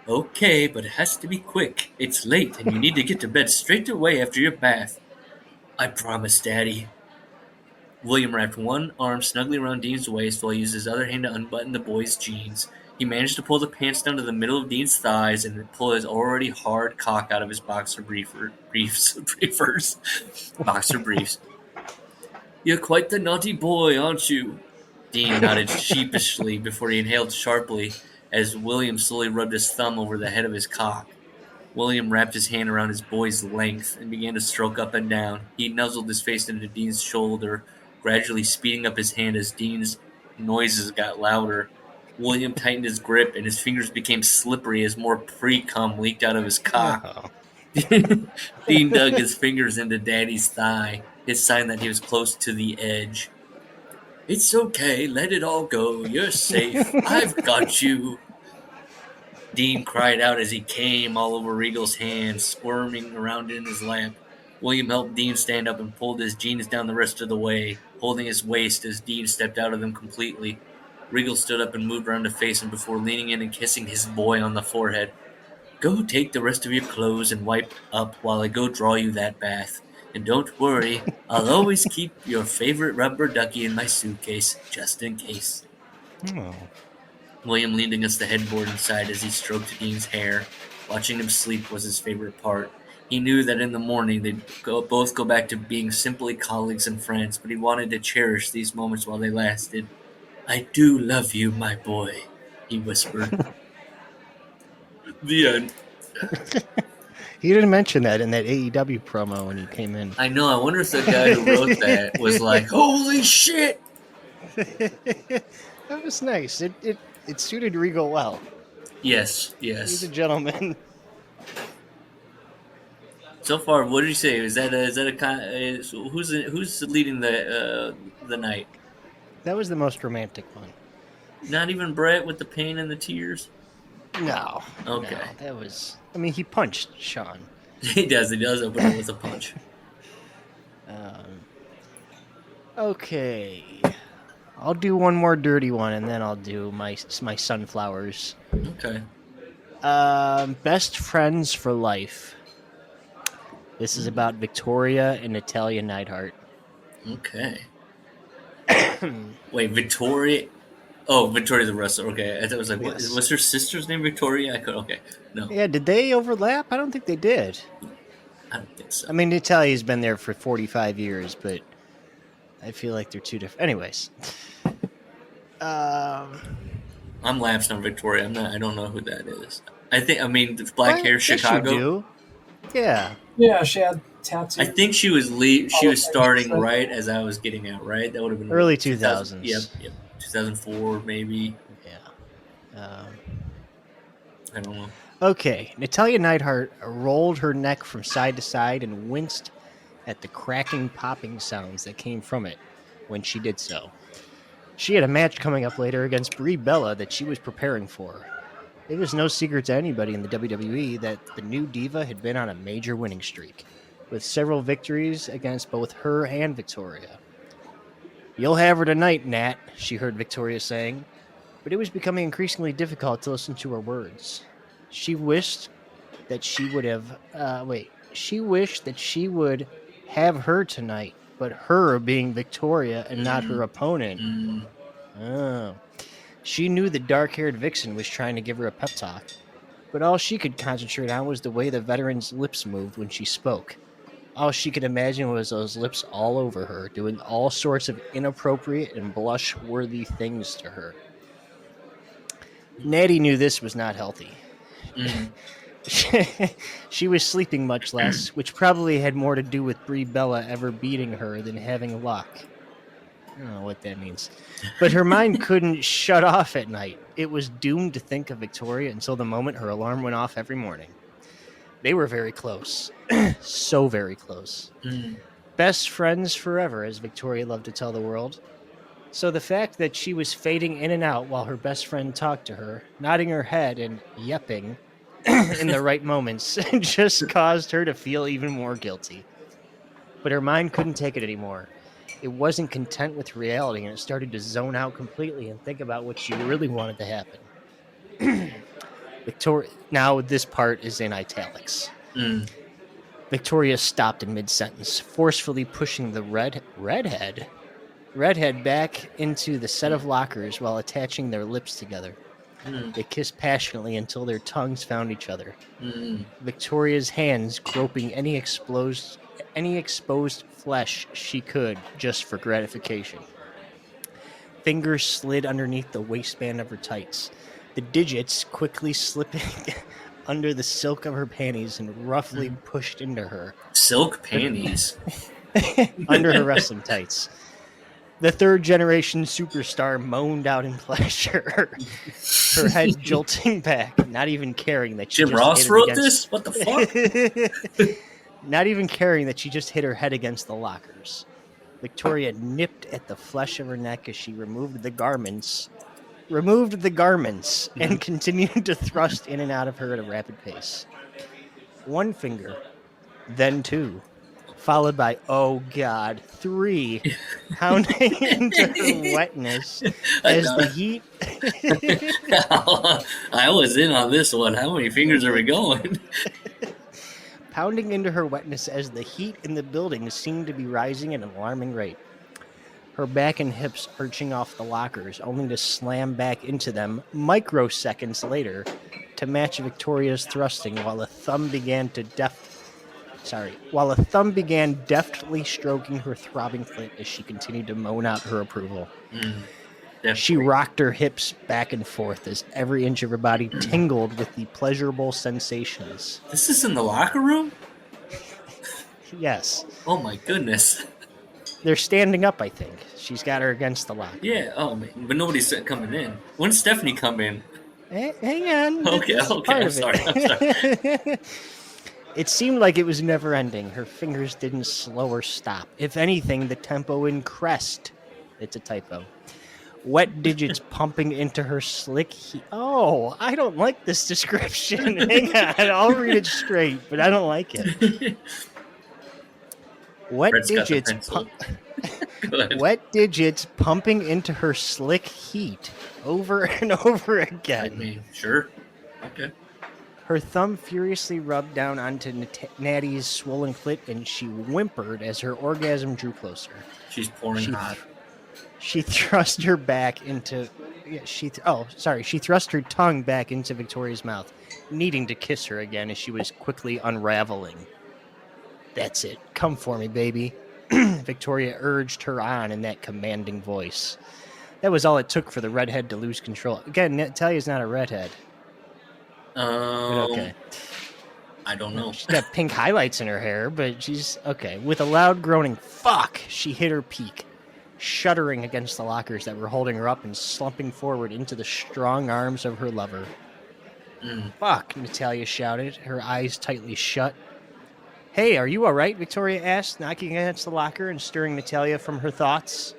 Okay, but it has to be quick. It's late, and you need to get to bed straight away after your bath. I promise, Daddy. William wrapped one arm snugly around Dean's waist while he used his other hand to unbutton the boy's jeans. He managed to pull the pants down to the middle of Dean's thighs and pull his already hard cock out of his boxer briefs. You're quite the naughty boy, aren't you? Dean nodded sheepishly before he inhaled sharply as William slowly rubbed his thumb over the head of his cock. William wrapped his hand around his boy's length and began to stroke up and down. He nuzzled his face into Dean's shoulder, gradually speeding up his hand as Dean's noises got louder. William tightened his grip, and his fingers became slippery as more pre-cum leaked out of his cock. Dean dug his fingers into Daddy's thigh, his sign that he was close to the edge. It's okay, let it all go. You're safe. I've got you. Dean cried out as he came all over Regal's hands, squirming around in his lap. William helped Dean stand up and pulled his jeans down the rest of the way, holding his waist as Dean stepped out of them completely. Regal stood up and moved around to face him before leaning in and kissing his boy on the forehead. Go take the rest of your clothes and wipe up while I go draw you that bath. And don't worry, I'll always keep your favorite rubber ducky in my suitcase, just in case. Oh. William leaned against the headboard inside as he stroked Dean's hair. Watching him sleep was his favorite part. He knew that in the morning they'd both go back to being simply colleagues and friends, but he wanted to cherish these moments while they lasted. I do love you, my boy, he whispered. The end. He didn't mention that in that AEW promo when he came in. I know. I wonder if the guy who wrote that was like, holy shit! That was nice. It suited Regal well. Yes. He's a gentleman. So far, what did you say? Is that a who's leading the night? That was the most romantic one. Not even Brett with the pain and the tears? No. Okay. No, that was... I mean, he punched Sean. He does open it with a punch. Okay. I'll do one more dirty one, and then I'll do my sunflowers. Okay. Best friends for life. This is about Victoria and Natalia Neidhart. Okay. Wait, Victoria... Oh, Victoria the wrestler. Okay, I thought it was like, Yes. was her sister's name Victoria? Okay, no. Yeah, did they overlap? I don't think they did. I don't think so. I mean, Natalia's been there for 45 years, but I feel like they're two different. Anyways. I'm lapsed on Victoria. I don't know who that is. The black hair, Chicago. Yes, you do. Yeah. Yeah, she had tattoos. I think she was starting right as I was getting out, right? That would have been Early 2000s. Yep. 2004, maybe. Yeah. I don't know. Okay. Natalia Neidhart rolled her neck from side to side and winced at the cracking, popping sounds that came from it when she did so. She had a match coming up later against Brie Bella that she was preparing for. It was no secret to anybody in the WWE that the new diva had been on a major winning streak, with several victories against both her and Victoria. You'll have her tonight, Nat, she heard Victoria saying, but it was becoming increasingly difficult to listen to her words. She wished that she would have her tonight, but her being Victoria and not her opponent. Oh. She knew the dark-haired vixen was trying to give her a pep talk, but all she could concentrate on was the way the veteran's lips moved when she spoke. All she could imagine was those lips all over her, doing all sorts of inappropriate and blush-worthy things to her. Natty knew this was not healthy. She was sleeping much less, which probably had more to do with Brie Bella ever beating her than having luck. I don't know what that means. But her mind couldn't shut off at night. It was doomed to think of Victoria until the moment her alarm went off every morning. They were very close. So very close. Best friends forever, as Victoria loved to tell the world. So the fact that she was fading in and out while her best friend talked to her, nodding her head and yepping in the right moments, just caused her to feel even more guilty. But her mind couldn't take it anymore. It wasn't content with reality, and it started to zone out completely and think about what she really wanted to happen. Victoria. Now this part is in italics. Victoria stopped in mid-sentence, forcefully pushing the redhead back into the set of lockers while attaching their lips together. They kissed passionately until their tongues found each other. Victoria's hands groping any exposed flesh she could just for gratification. Fingers slid underneath the waistband of her tights, the digits quickly slipping under the silk of her panties and roughly pushed into her. Silk panties? Under her wrestling tights. The third-generation superstar moaned out in pleasure, her head jolting back, not even caring that she Jim just Ross hit it wrote against... this? What the fuck? Not even caring that she just hit her head against the lockers. Victoria nipped at the flesh of her neck as she removed the garments and continued to thrust in and out of her at a rapid pace. One finger, then two, followed by, oh God, three, pounding into her wetness as the heat... I was in on this one. How many fingers are we going? Pounding into her wetness as the heat in the building seemed to be rising at an alarming rate. Her back and hips arching off the lockers, only to slam back into them microseconds later to match Victoria's thrusting while a thumb began deftly stroking her throbbing clit as she continued to moan out her approval. She rocked her hips back and forth as every inch of her body tingled with the pleasurable sensations. This is in the locker room? Yes. Oh my goodness. They're standing up, I think. She's got her against the locker. Yeah, oh man. But nobody's coming in. When's Stephanie come in? Hang on. Okay, I'm sorry. It seemed like it was never ending. Her fingers didn't slow or stop. If anything, the tempo increased. It's a typo. Wet digits pumping into her slick Oh, I don't like this description. Hang on, I'll read it straight, but I don't like it. Wet digits pumping into her slick heat over and over again. I mean, sure. Okay. Her thumb furiously rubbed down onto Natty's swollen clit, and she whimpered as her orgasm drew closer. She's pouring hot. She thrust her back into... she thrust her tongue back into Victoria's mouth, needing to kiss her again as she was quickly unraveling. That's it. Come for me, baby. Victoria urged her on in that commanding voice. That was all it took for the redhead to lose control. Again, Natalia's not a redhead. Okay. I don't know. She's got pink highlights in her hair, but she's... Okay. With a loud groaning, fuck, she hit her peak, shuddering against the lockers that were holding her up and slumping forward into the strong arms of her lover. Fuck, Natalia shouted, her eyes tightly shut. Hey, are you all right? Victoria asked, knocking against the locker and stirring Natalia from her thoughts.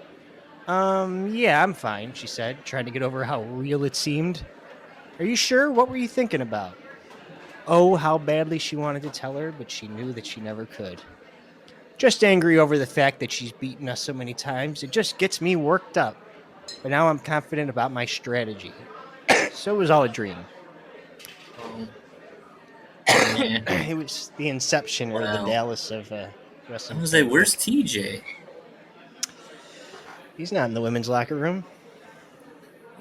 Yeah, I'm fine, she said, trying to get over how real it seemed. Are you sure? What were you thinking about? Oh, how badly she wanted to tell her, but she knew that she never could. Just angry over the fact that she's beaten us so many times. It just gets me worked up. But now I'm confident about my strategy. So it was all a dream. It was the inception or the Dallas of wrestling. I was like, where's TJ? He's not in the women's locker room.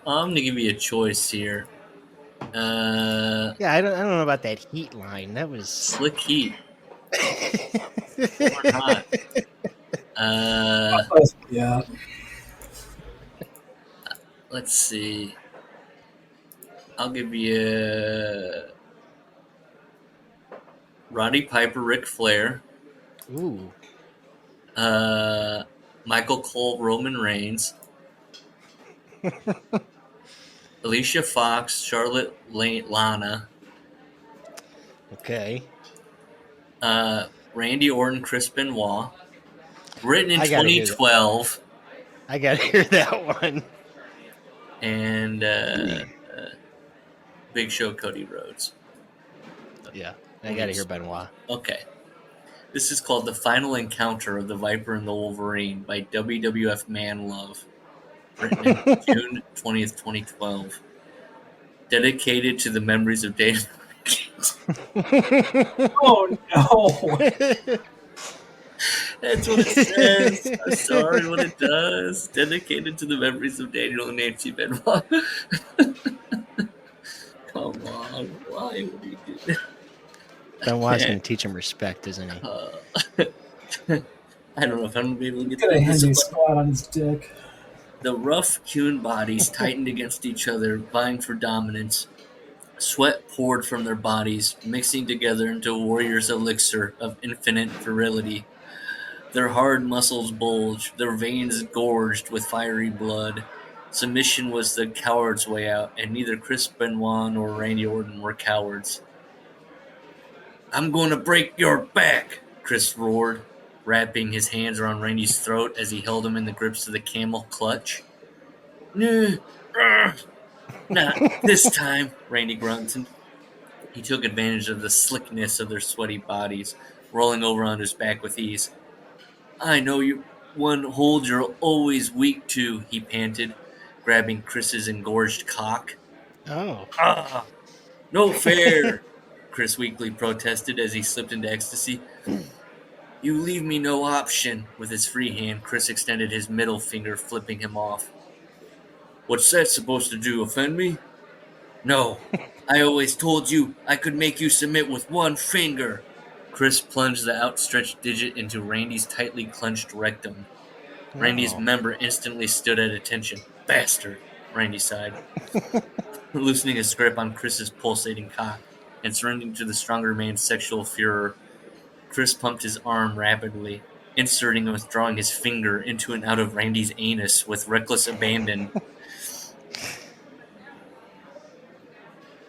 I'm going to give you a choice here. Yeah, I don't know about that heat line. That was... Slick heat. Hot. Yeah. Let's see. I'll give you... Roddy Piper, Ric Flair, Ooh. Michael Cole, Roman Reigns, Alicia Fox, Charlotte Lana, Okay. Randy Orton, Chris Benoit. Written in I gotta hear that. 2012. I gotta hear that one. And Big Show, Cody Rhodes. Yeah, I gotta hear Benoit. Okay. This is called The Final Encounter of the Viper and the Wolverine by WWF Man Love. Written in June 20th, 2012. Dedicated to the memories of Dave. Oh no! That's what it says. I'm sorry, what it does. Dedicated to the memories of Daniel and Nancy Benoit. Come on, why would he do that? Benoit's gonna teach him respect, isn't he? I don't know if I'm gonna be able to get He's gonna through hand this. you a squat on his dick. The rough hewn bodies tightened against each other, vying for dominance. Sweat poured from their bodies, mixing together into a warrior's elixir of infinite virility. Their hard muscles bulged, their veins gorged with fiery blood. Submission was the coward's way out, and neither Chris Benoit nor Randy Orton were cowards. "I'm going to break your back," Chris roared, wrapping his hands around Randy's throat as he held him in the grips of the camel clutch. "Not this time," Randy grunted. He took advantage of the slickness of their sweaty bodies, rolling over on his back with ease. "I know you one hold you're always weak to," he panted, grabbing Chris's engorged cock. Oh. "Ah, no fair," Chris weakly protested as he slipped into ecstasy. "You leave me no option." With his free hand, Chris extended his middle finger, flipping him off. "What's that supposed to do, offend me?" "No, I always told you I could make you submit with one finger." Chris plunged the outstretched digit into Randy's tightly clenched rectum. Randy's member instantly stood at attention. "Bastard," Randy sighed, loosening his grip on Chris's pulsating cock and surrendering to the stronger man's sexual furor. Chris pumped his arm rapidly, inserting and withdrawing his finger into and out of Randy's anus with reckless abandon.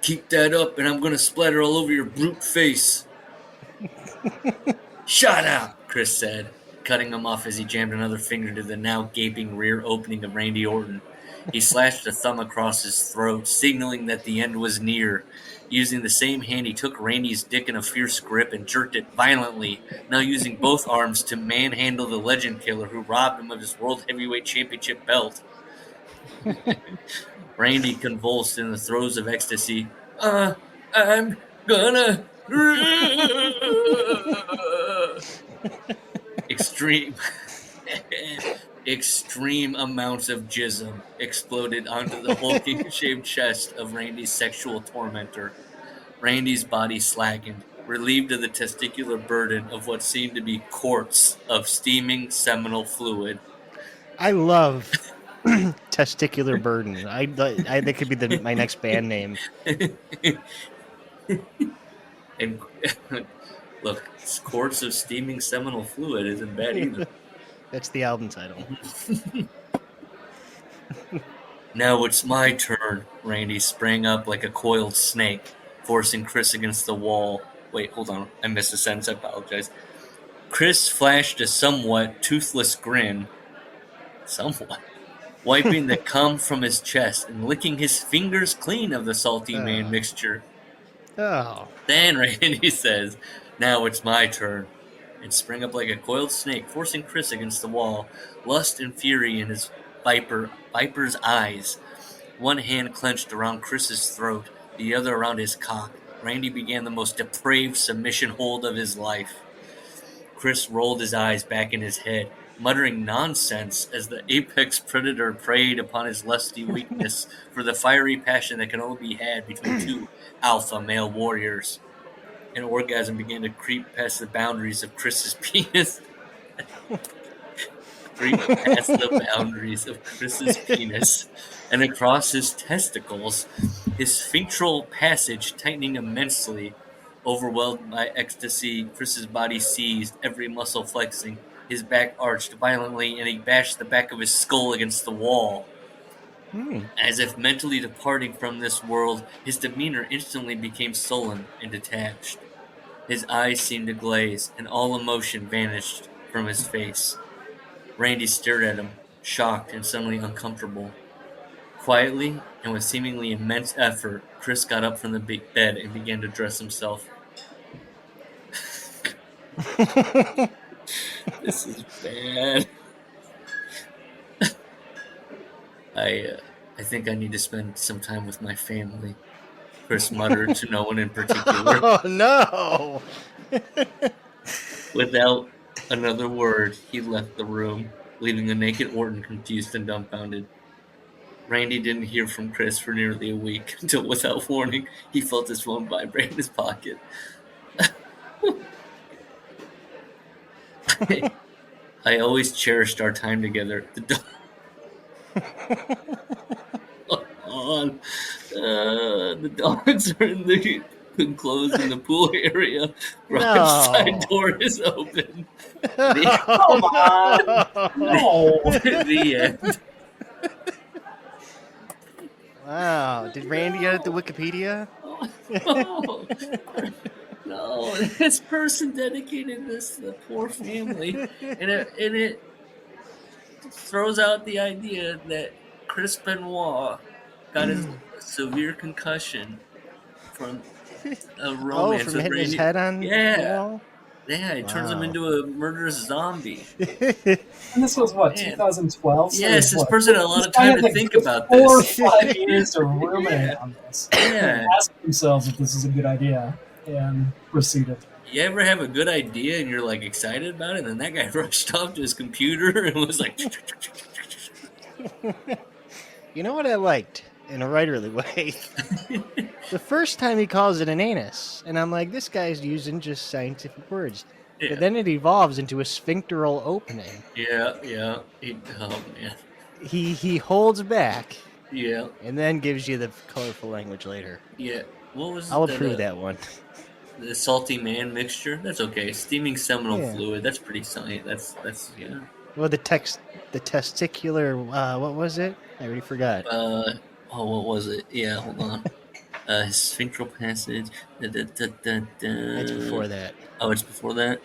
"Keep that up and I'm going to splatter all over your brute face." "Shut up," Chris said, cutting him off as he jammed another finger into the now gaping rear opening of Randy Orton. He slashed a thumb across his throat, signaling that the end was near. Using the same hand, he took Randy's dick in a fierce grip and jerked it violently, now using both arms to manhandle the legend killer who robbed him of his World Heavyweight Championship belt. Randy convulsed in the throes of ecstasy. I'm gonna..." Extreme amounts of jism exploded onto the hulking-shaped chest of Randy's sexual tormentor. Randy's body slackened, relieved of the testicular burden of what seemed to be quarts of steaming seminal fluid. I love testicular burden. I that could be my next band name. And look, quarts of steaming seminal fluid isn't bad either. That's the album title. "Now it's my turn." Randy sprang up like a coiled snake, forcing Chris against the wall. Wait, hold on. I missed a sentence. I apologize. Chris flashed a somewhat toothless grin. Somewhat. Wiping the cum from his chest and licking his fingers clean of the salty man mixture. Oh. Then Randy says, "Now it's my turn," and sprang up like a coiled snake, forcing Chris against the wall, lust and fury in his viper's eyes. One hand clenched around Chris's throat, the other around his cock. Randy began the most depraved submission hold of his life. Chris rolled his eyes back in his head, muttering nonsense as the apex predator preyed upon his lusty weakness for the fiery passion that can only be had between two alpha male warriors. An orgasm began to creep past the boundaries of Chris's penis. And across his testicles, his sphincteral passage tightening immensely. Overwhelmed by ecstasy, Chris's body seized, every muscle flexing. His back arched violently, and he bashed the back of his skull against the wall. As if mentally departing from this world, his demeanor instantly became sullen and detached. His eyes seemed to glaze, and all emotion vanished from his face. Randy stared at him, shocked and suddenly uncomfortable. Quietly, and with seemingly immense effort, Chris got up from the bed and began to dress himself. This is bad. I think I need to spend some time with my family, Chris muttered to no one in particular. Oh, no! Without another word, he left the room, leaving the naked Orton confused and dumbfounded. Randy didn't hear from Chris for nearly a week, until without warning, he felt his phone vibrate in his pocket. I always cherished our time together. The dogs are in the enclosed in the pool area. Rob's side door is open. Come on. No. The end. Wow. Did Randy get it to Wikipedia? Oh, no, this person dedicated this to the poor family. And it throws out the idea that Chris Benoit got his severe concussion from a romance from with hitting Randy. his head on the wall? Yeah, it turns him into a murderous zombie. And this was what, 2012? So yes, this person had a lot of this guy time had, to like, think about 4 or this. 5 years to ruminate on this. Yeah. Ask themselves if this is a good idea and proceeded. You ever have a good idea and you're like excited about it, and then that guy rushed off to his computer and was like, You know what I liked in a writerly way? The first time he calls it an anus, and I'm like, this guy's using just scientific words. Yeah. But then it evolves into a sphincteral opening. yeah. Oh man. He holds back Yeah. and then gives you the colorful language later. Yeah. What was I'll approve that one. The salty man mixture? That's okay. Steaming seminal Yeah. fluid. That's pretty sunny. That's yeah. Well, the testicular, what was it? I already forgot. What was it? Yeah, hold on. His sphincteral passage. It's before that. Oh, it's before that?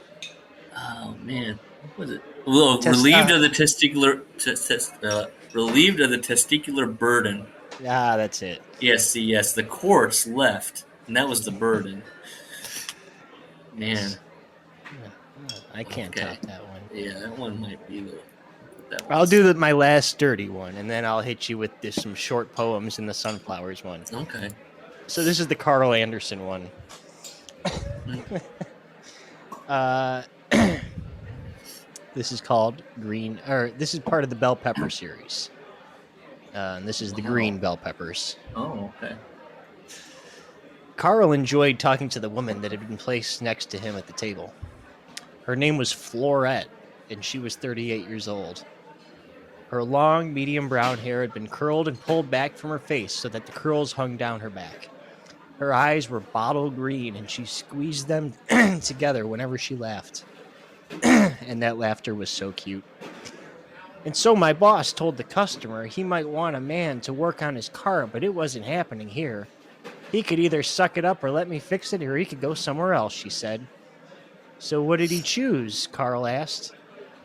Oh, man. What was it? Well, relieved of the testicular burden. Ah, that's it. Yes, the quartz left, and that was the burden. Man. I can't Okay. top that one. Yeah, that one might be the... I'll do my last dirty one, and then I'll hit you with some short poems in the sunflowers one. Okay. So this is the Carl Anderson one. This is called Green, or this is part of the bell pepper series. And this is the green bell peppers. Oh, okay. Carl enjoyed talking to the woman that had been placed next to him at the table. Her name was Florette, and she was 38 years old. Her long, medium brown hair had been curled and pulled back from her face so that the curls hung down her back. Her eyes were bottle green, and she squeezed them together whenever she laughed. And that laughter was so cute. And so my boss told the customer he might want a man to work on his car, but it wasn't happening here. He could either suck it up or let me fix it, or he could go somewhere else, she said. So what did he choose? Carl asked.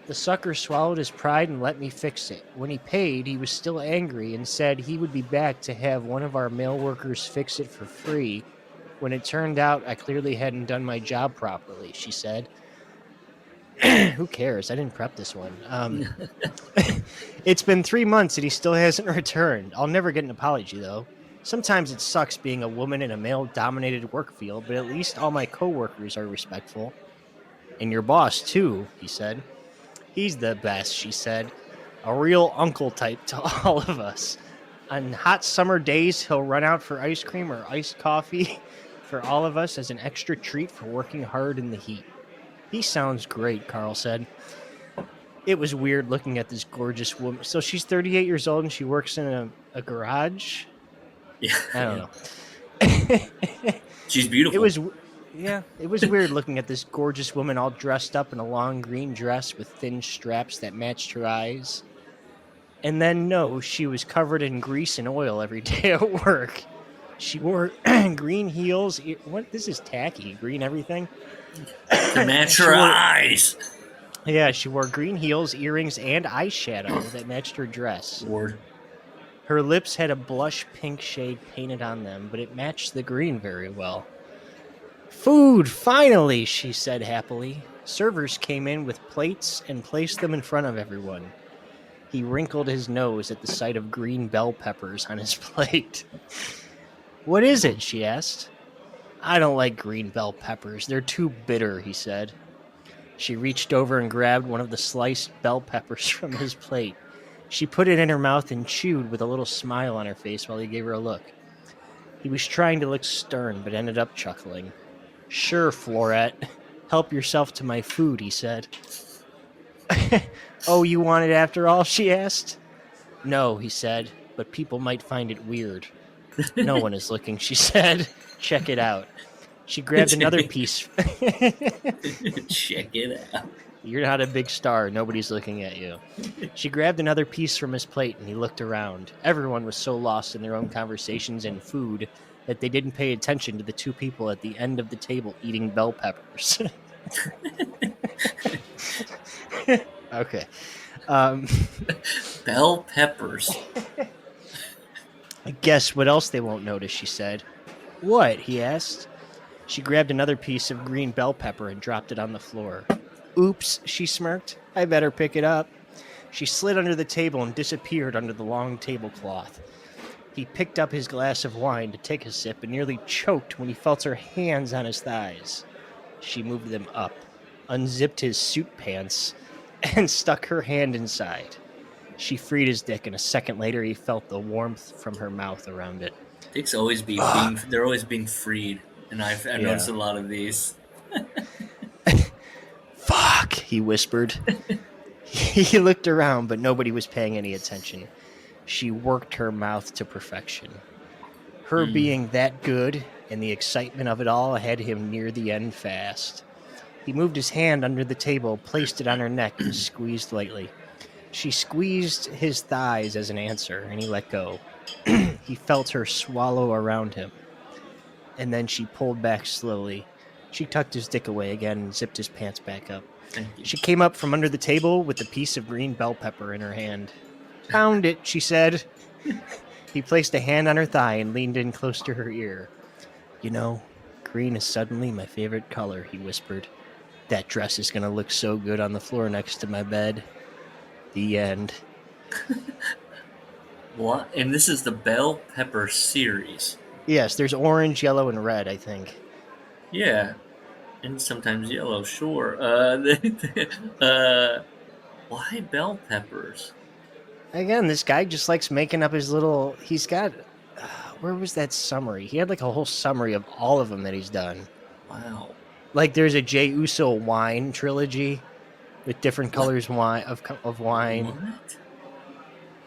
The sucker swallowed his pride and let me fix it. When he paid, he was still angry and said he would be back to have one of our male workers fix it for free, when it turned out I clearly hadn't done my job properly, she said. Who cares? I didn't prep this one. It's been 3 months and he still hasn't returned. I'll never get an apology, though. Sometimes it sucks being a woman in a male-dominated work field, but at least all my coworkers are respectful. And your boss, too, he said. He's the best, she said. A real uncle type to all of us. On hot summer days, he'll run out for ice cream or iced coffee for all of us as an extra treat for working hard in the heat. He sounds great, Carl said. It was weird looking at this gorgeous woman. So she's 38 years old and she works in a garage? Yeah. I don't know. She's beautiful. Yeah, it was weird looking at this gorgeous woman all dressed up in a long green dress with thin straps that matched her eyes. And then, no, she was covered in grease and oil every day at work. She wore green heels. What? This is tacky. Green everything. To match her eyes. Yeah, she wore green heels, earrings, and eyeshadow that matched her dress. Word. Her lips had a blush pink shade painted on them, but it matched the green very well. Food, finally, she said happily. Servers came in with plates and placed them in front of everyone. He wrinkled his nose at the sight of green bell peppers on his plate. What is it? She asked. I don't like green bell peppers. They're too bitter, he said. She reached over and grabbed one of the sliced bell peppers from his plate. She put it in her mouth and chewed with a little smile on her face while he gave her a look. He was trying to look stern, but ended up chuckling. Sure, Florette. Help yourself to my food, he said. Oh, you want it after all? She asked. No, he said, but people might find it weird. No one is looking, she said. Check it out. She grabbed another piece. Check it out. You're not a big star. Nobody's looking at you. She grabbed another piece from his plate and he looked around. Everyone was so lost in their own conversations and food that they didn't pay attention to the two people at the end of the table eating bell peppers. Okay. Bell peppers. Guess what else they won't notice, she said. What? He asked. She grabbed another piece of green bell pepper and dropped it on the floor. Oops, she smirked. I better pick it up. She slid under the table and disappeared under the long tablecloth. He picked up his glass of wine to take a sip and nearly choked when he felt her hands on his thighs. She moved them up, unzipped his suit pants, and stuck her hand inside. She freed his dick, and a second later he felt the warmth from her mouth around it. Dicks always they're always being freed, and I've noticed a lot of these. Fuck, he whispered. He looked around, but nobody was paying any attention. She worked her mouth to perfection. Her being that good and the excitement of it all had him near the end fast. He moved his hand under the table, placed it on her neck, and squeezed lightly. She squeezed his thighs as an answer, and he let go. He felt her swallow around him. And then she pulled back slowly. She tucked his dick away again and zipped his pants back up. She came up from under the table with a piece of green bell pepper in her hand. Found it, she said. He placed a hand on her thigh and leaned in close to her ear. You know, green is suddenly my favorite color, he whispered. That dress is going to look so good on the floor next to my bed. The end. What? And this is the bell pepper series. Yes, there's orange, yellow, and red, I think. Yeah. And sometimes yellow, sure. Why bell peppers? Again, this guy just likes making up his little... He's got... where was that summary? He had like a whole summary of all of them that he's done. Wow. Like there's a Jay Uso wine trilogy with different colors of wine. What?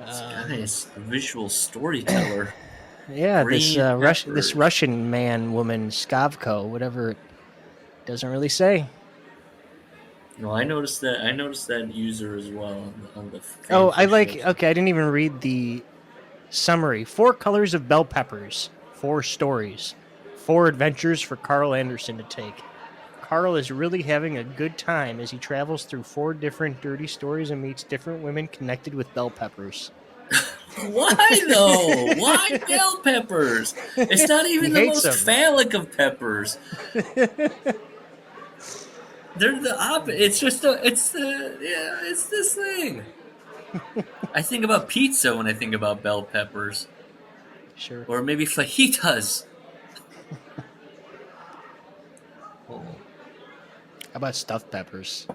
This guy is a visual storyteller. Yeah, Green this Russian man, woman, Skavko, whatever. It doesn't really say. No, I noticed that. I noticed that user as well on the Oh, I like. page. Okay, I didn't even read the summary. 4 colors of bell peppers. 4 stories. 4 adventures for Carl Anderson to take. Carl is really having a good time as he travels through 4 different dirty stories and meets different women connected with bell peppers. Why though? Why bell peppers? It's not even the most phallic of peppers. They're the opposite. It's just it's this thing. I think about pizza when I think about bell peppers. Sure. Or maybe fajitas. Oh. How about stuffed peppers?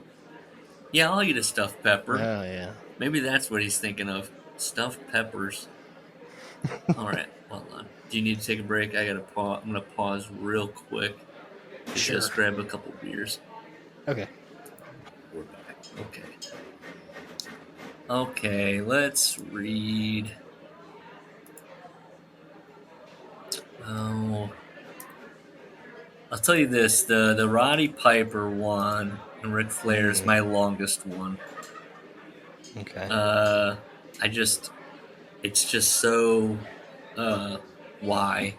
Yeah, I'll eat a stuffed pepper. Oh, yeah. Maybe that's what he's thinking of. Stuffed peppers. All right, hold on. Do you need to take a break? I gotta pause. I'm gonna pause real quick. Sure. Just grab a couple beers. Okay. We're back. Okay. Okay, let's read. I'll tell you this: the Roddy Piper one and Ric Flair is my longest one. Okay. It's just so. Why?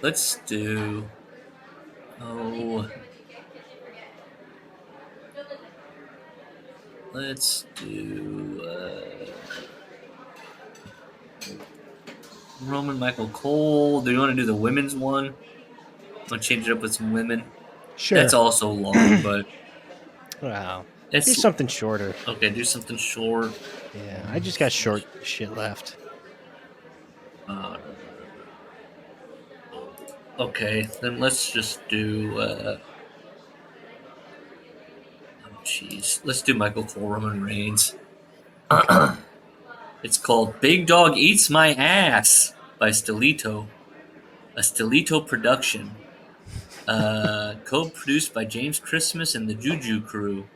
Let's do. Oh. Let's do Roman Michael Cole. Do you want to do the women's one? Want to change it up with some women? Sure. That's also long, but Wow. it's Do something shorter. okay. Do something short. Yeah, I just got short shit left. Okay, then let's just do. Let's do Michael Cole, Roman Reigns. It's called "Big Dog Eats My Ass" by Stilito, a Stilito production. Co-produced by James Christmas and the Juju Crew.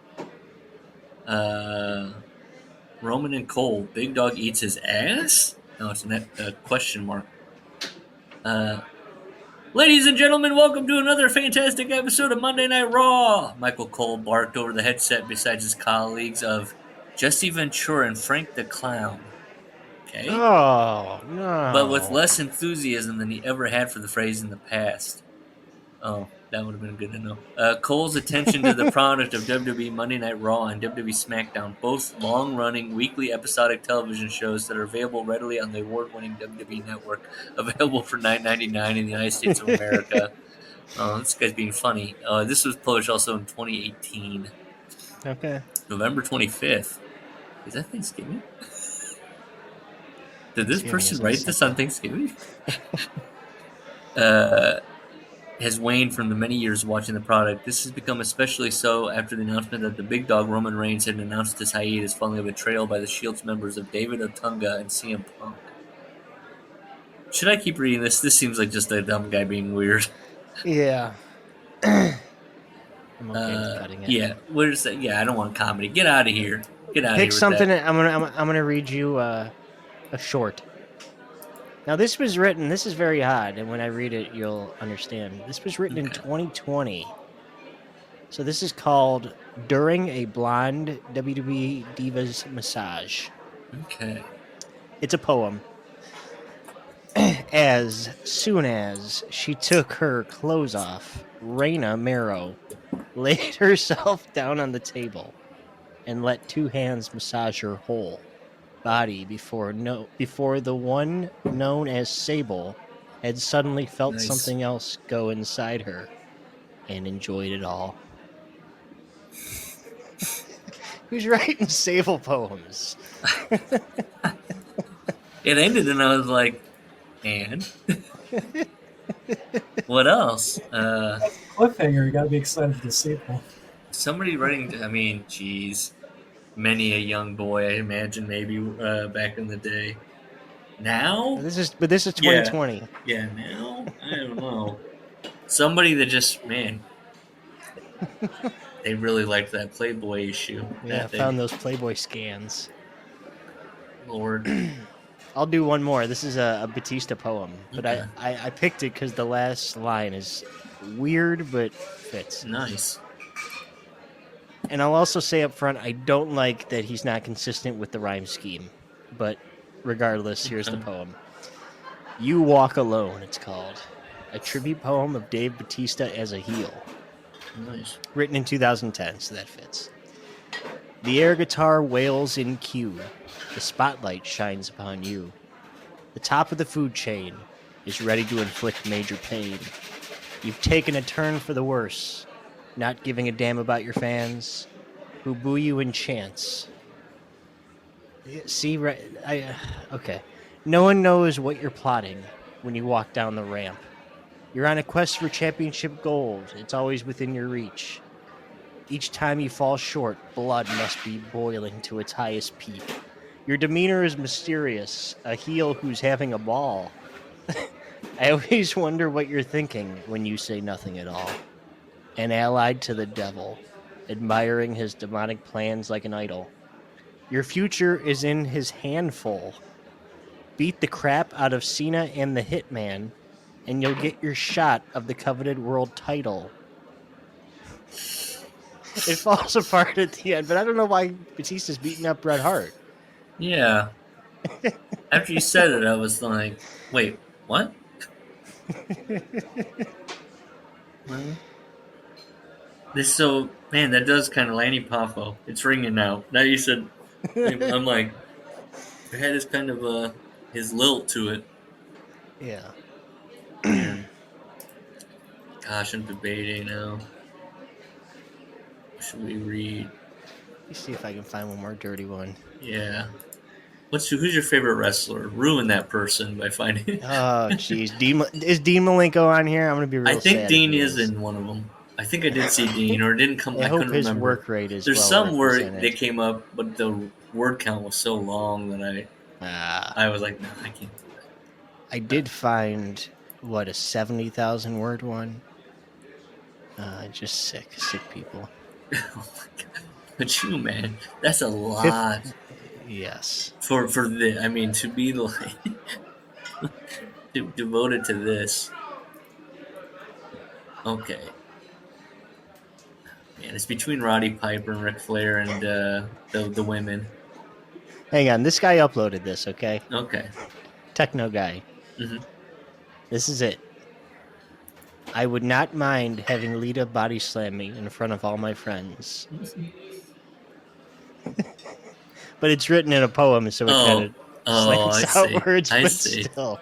Roman and Cole. Big Dog eats his ass? No, it's a question mark. Ladies and gentlemen, welcome to another fantastic episode of Monday Night Raw. Michael Cole barked over the headset beside his colleagues of Jesse Ventura and Frank the Clown. Okay? Oh, no. But with less enthusiasm than he ever had for the phrase in the past. Oh, that would have been good to know. Cole's attention to the product of WWE Monday Night Raw and WWE SmackDown, both long-running weekly episodic television shows that are available readily on the award-winning WWE Network, available for $9.99 in the United States of America. This guy's being funny. This was published also in 2018. Okay. November 25th. Is that Thanksgiving? Did this person write this on Thanksgiving? Has waned from the many years watching the product. This has become especially so after the announcement that the big dog Roman Reigns had announced his hiatus following a betrayal by the Shield's members of David Otunga and CM Punk. Should I keep reading this? This seems like just a dumb guy being weird. Yeah. I'm okay with cutting it. Yeah, where's that? Yeah, I don't want comedy. Get out of here. Get out of here. Pick with something. that. I'm gonna read you a short. Now, this was written, this is very odd, and when I read it, you'll understand. This was written in 2020. So this is called During a Blonde WWE Divas Massage. Okay. It's a poem. As soon as she took her clothes off, Raina Marrow laid herself down on the table and let two hands massage her whole body before the one known as Sable had suddenly felt something else go inside her and enjoyed it all. Who's writing Sable poems? It ended and I was like, and? What else? Cliffhanger, you gotta be excited for the sequel. Somebody writing, I mean, geez. Many a young boy, I imagine, maybe back in the day. Now? This is 2020. Yeah, now? I don't know. Somebody that just, man, they really liked that Playboy issue. Yeah, found those Playboy scans. Lord. I'll do one more. This is a Batista poem, but Okay. I picked it because the last line is weird but fits. Nice. And I'll also say up front, I don't like that he's not consistent with the rhyme scheme. But regardless, here's the poem. You Walk Alone, it's called. A tribute poem of Dave Batista as a heel. Nice. Written in 2010, so that fits. The air guitar wails in cue. The spotlight shines upon you. The top of the food chain is ready to inflict major pain. You've taken a turn for the worse. Not giving a damn about your fans, who boo you in chants. See, right? Okay. No one knows what you're plotting when you walk down the ramp. You're on a quest for championship gold. It's always within your reach. Each time you fall short, blood must be boiling to its highest peak. Your demeanor is mysterious, a heel who's having a ball. I always wonder what you're thinking when you say nothing at all. And allied to the devil, admiring his demonic plans like an idol. Your future is in his handful. Beat the crap out of Cena and the Hitman, and you'll get your shot of the coveted world title. It falls apart at the end, but I don't know why Batista's beating up Bret Hart. Yeah. After you said it, I was like, wait, what? Well, man, that does kind of Lanny Poffo. It's ringing now. Now you said, I'm like, it had this kind of his lilt to it. Yeah. Man. Gosh, I'm debating now. What should we read? Let me see if I can find one more dirty one. Yeah. Who's your favorite wrestler? Ruin that person by finding. Oh, jeez. Is Dean Malenko on here? I'm gonna be real sad. I think Dean is in one of them. I think I did see Dean, or it didn't come. I hope couldn't his remember. work rate is. There's well some where represented. they came up, but the word count was so long that I was like, no, I can't do that. I did find a 70,000 word one. Just sick people. Oh my god! But you, man, that's a lot. Yes. For the, I mean, to be like devoted to this. Okay. Man, it's between Roddy Piper and Ric Flair and the women. Hang on, this guy uploaded this, okay? Okay. Techno guy. Mm-hmm. This is it. I would not mind having Lita body slam me in front of all my friends. But it's written in a poem, so it kind of slants outwards, but still.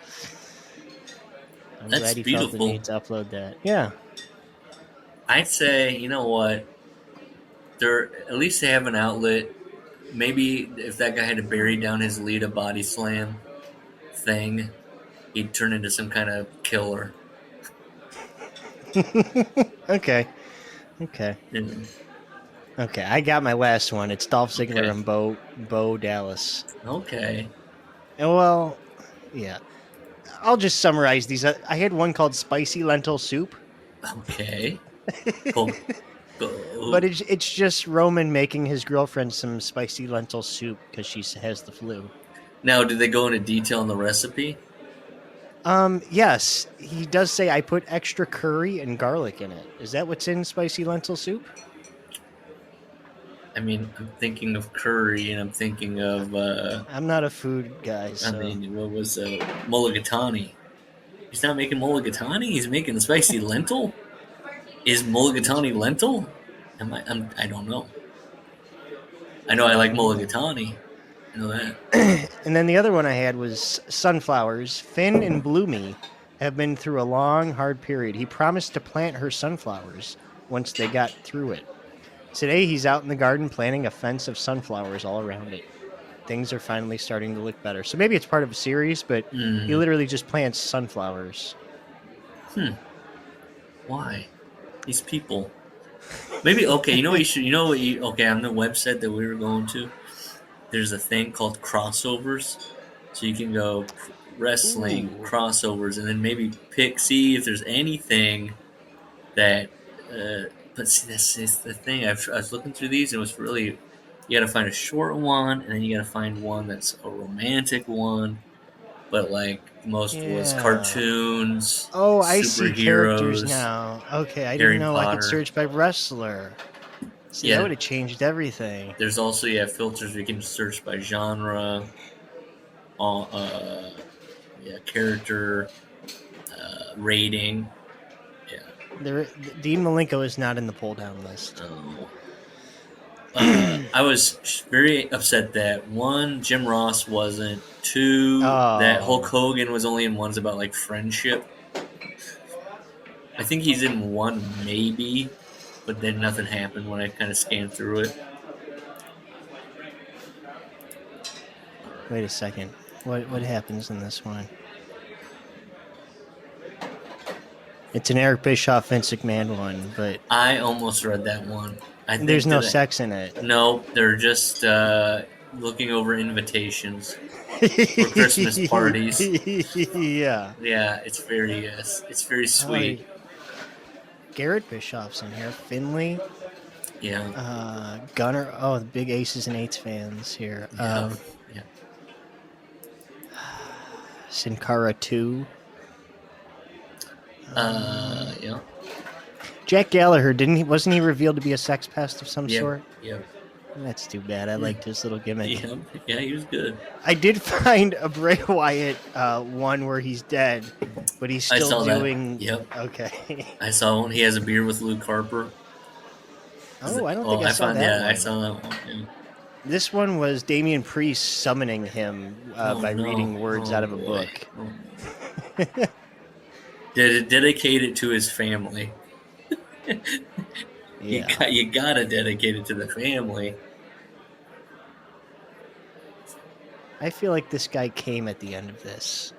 I'm glad he felt the need to upload that. Yeah. I'd say, you know what? At least they have an outlet. Maybe if that guy had to bury down his Lita body slam thing, he'd turn into some kind of killer. Okay. Mm-hmm. Okay, I got my last one. It's Dolph Ziggler and Bo Dallas. Okay. Well, yeah. I'll just summarize these. I had one called Spicy Lentil Soup. Okay. Cool. But it's just Roman making his girlfriend some spicy lentil soup because she has the flu. Now, did they go into detail on the recipe? Yes. He does say I put extra curry and garlic in it. Is that what's in spicy lentil soup? I mean, I'm thinking of curry, and I'm thinking of... I'm not a food guy, so... I mean, what was mulligatawny? He's not making mulligatawny? He's making spicy lentil? Is mulligatawny lentil? I don't know. I know I like mulligatawny. I know that. And then the other one I had was sunflowers. Finn and Bloomy have been through a long, hard period. He promised to plant her sunflowers once they got through it. Today, he's out in the garden planting a fence of sunflowers all around it. Things are finally starting to look better. So maybe it's part of a series, but he literally just plants sunflowers. Why? These people. Maybe, okay, on the website that we were going to, there's a thing called crossovers. So you can go wrestling, crossovers, and then maybe see if there's anything that... but see, that's the thing. I was looking through these, and it was really... You got to find a short one, and then you got to find one that's a romantic one. But, most was cartoons, Oh, I see superheroes, characters now. Okay, I Harry didn't know Potter. I could search by wrestler. See, that would have changed everything. There's also, filters we can search by genre, character, rating. Yeah. Dean Malenko is not in the pull-down list. Oh. I was very upset that 1, Jim Ross wasn't. 2, that Hulk Hogan was only in ones about friendship. I think he's in one maybe, but then nothing happened when I kind of scanned through it. Wait a second. What happens in this one? It's an Eric Bischoff, Vince McMahon one, but I almost read that one. There's no sex in it. No, they're just looking over invitations for Christmas parties. Yeah. Yeah, it's very sweet. Garrett Bischoff's in here. Finley. Yeah. Gunner. Oh, the big Aces and Eights fans here. Yeah. Sin Cara 2. Yeah. Jack Gallagher, wasn't he revealed to be a sex pest of some sort? Yep. That's too bad. I liked his little gimmick. Yep. Yeah, he was good. I did find a Bray Wyatt one where he's dead, but he's I still saw that. doing. Yep. Okay. I saw one. He has a beer with Luke Harper. Oh, I don't think I saw that one. Yeah, I saw that one. Yeah. This one was Damian Priest summoning him by reading words out of a book. Oh, no. Dedicate it to his family. Yeah. You gotta dedicate it to the family. I feel like this guy came at the end of this,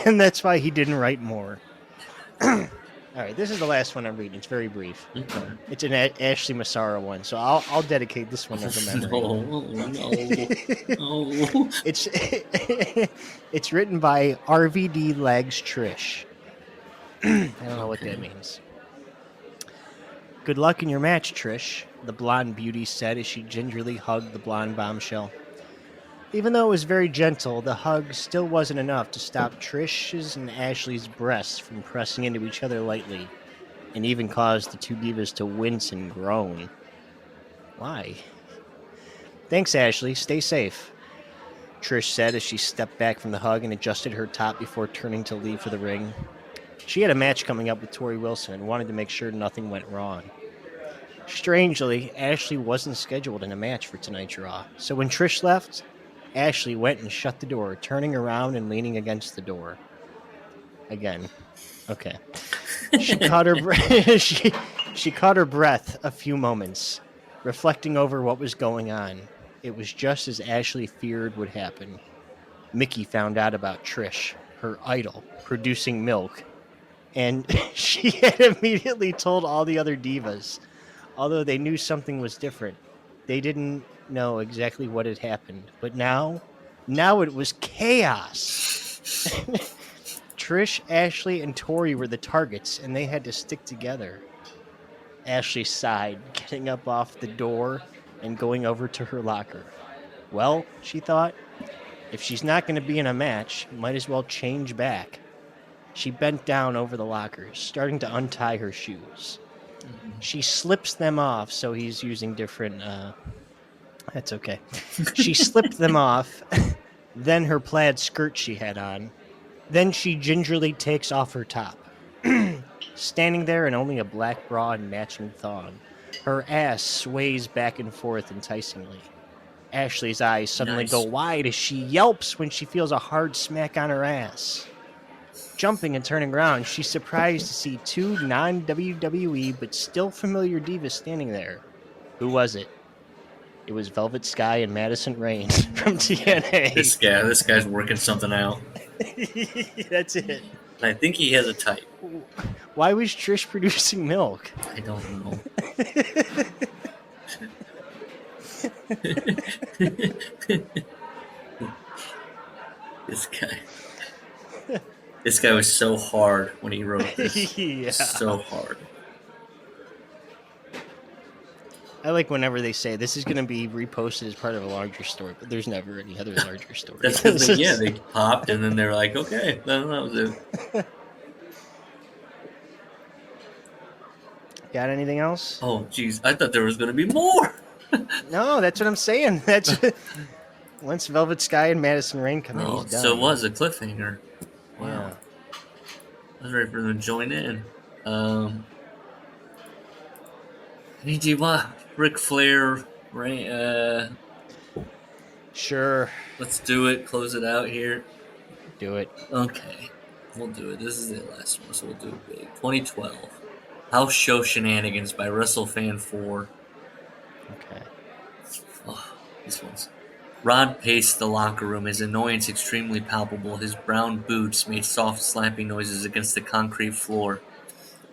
and that's why he didn't write more. All right, this is the last one I'm reading. It's very brief. Okay. It's an Ashley Massara one, so I'll dedicate this one as a memory. No. It's written by RVD Legs Trish. I don't know what that means. Good luck in your match, Trish, the blonde beauty said as she gingerly hugged the blonde bombshell. Even though it was very gentle, the hug still wasn't enough to stop Trish's and Ashley's breasts from pressing into each other lightly, and even caused the two divas to wince and groan. Why? Thanks, Ashley. Stay safe, Trish said as she stepped back from the hug and adjusted her top before turning to leave for the ring. She had a match coming up with Tori Wilson and wanted to make sure nothing went wrong. Strangely, Ashley wasn't scheduled in a match for tonight's Raw, so when Trish left, Ashley went and shut the door, turning around and leaning against the door. Again. Okay. She caught her she caught her breath a few moments, reflecting over what was going on. It was just as Ashley feared would happen. Mickey found out about Trish, her idol, producing milk, and she had immediately told all the other divas. Although they knew something was different, they didn't know exactly what had happened. But now it was chaos. Trish, Ashley, and Tori were the targets, and they had to stick together. Ashley sighed, getting up off the door and going over to her locker. Well, she thought, if she's not going to be in a match, might as well change back. She bent down over the lockers, starting to untie her shoes. She slips them off, so he's using different... That's okay. She slipped them off, then her plaid skirt she had on. Then she gingerly takes off her top. Standing there in only a black bra and matching thong, her ass sways back and forth enticingly. Ashley's eyes suddenly go wide as she yelps when she feels a hard smack on her ass. Jumping and turning around, she's surprised to see two non-WWE but still familiar divas standing there. Who was it? It was Velvet Sky and Madison Rain from TNA. This guy's working something out. That's it. I think he has a type. Why was Trish producing milk? I don't know. This guy was so hard when he wrote this. Yeah. So hard. I like whenever they say this is going to be reposted as part of a larger story, but there's never any other larger story. That's because they popped and then they're like, okay, that was it. Got anything else? Oh, geez, I thought there was going to be more. No, that's what I'm saying. That's once Velvet Sky and Madison Rain come in, he's done. So it was a cliffhanger. Wow. Yeah. I was ready for them to join in. I mean, do you want Ric Flair, right? Sure. Let's do it. Close it out here. Do it. Okay. We'll do it. This is the last one, so we'll do it big. 2012. House Show Shenanigans by WrestleFan 4. Okay. Oh, this one's... Rod paced the locker room, his annoyance extremely palpable. His brown boots made soft slapping noises against the concrete floor.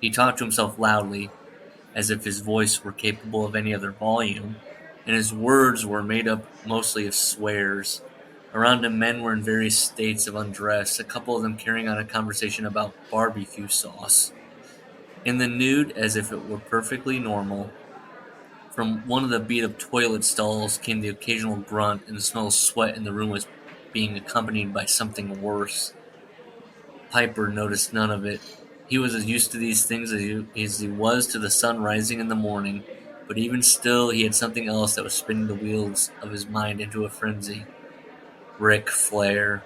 He talked to himself loudly, as if his voice were capable of any other volume, and his words were made up mostly of swears. Around him, men were in various states of undress, a couple of them carrying on a conversation about barbecue sauce. In the nude, as if it were perfectly normal, from one of the beat-up toilet stalls came the occasional grunt, and the smell of sweat in the room was being accompanied by something worse. Piper noticed none of it. He was as used to these things as he was to the sun rising in the morning, but even still he had something else that was spinning the wheels of his mind into a frenzy. Ric Flair.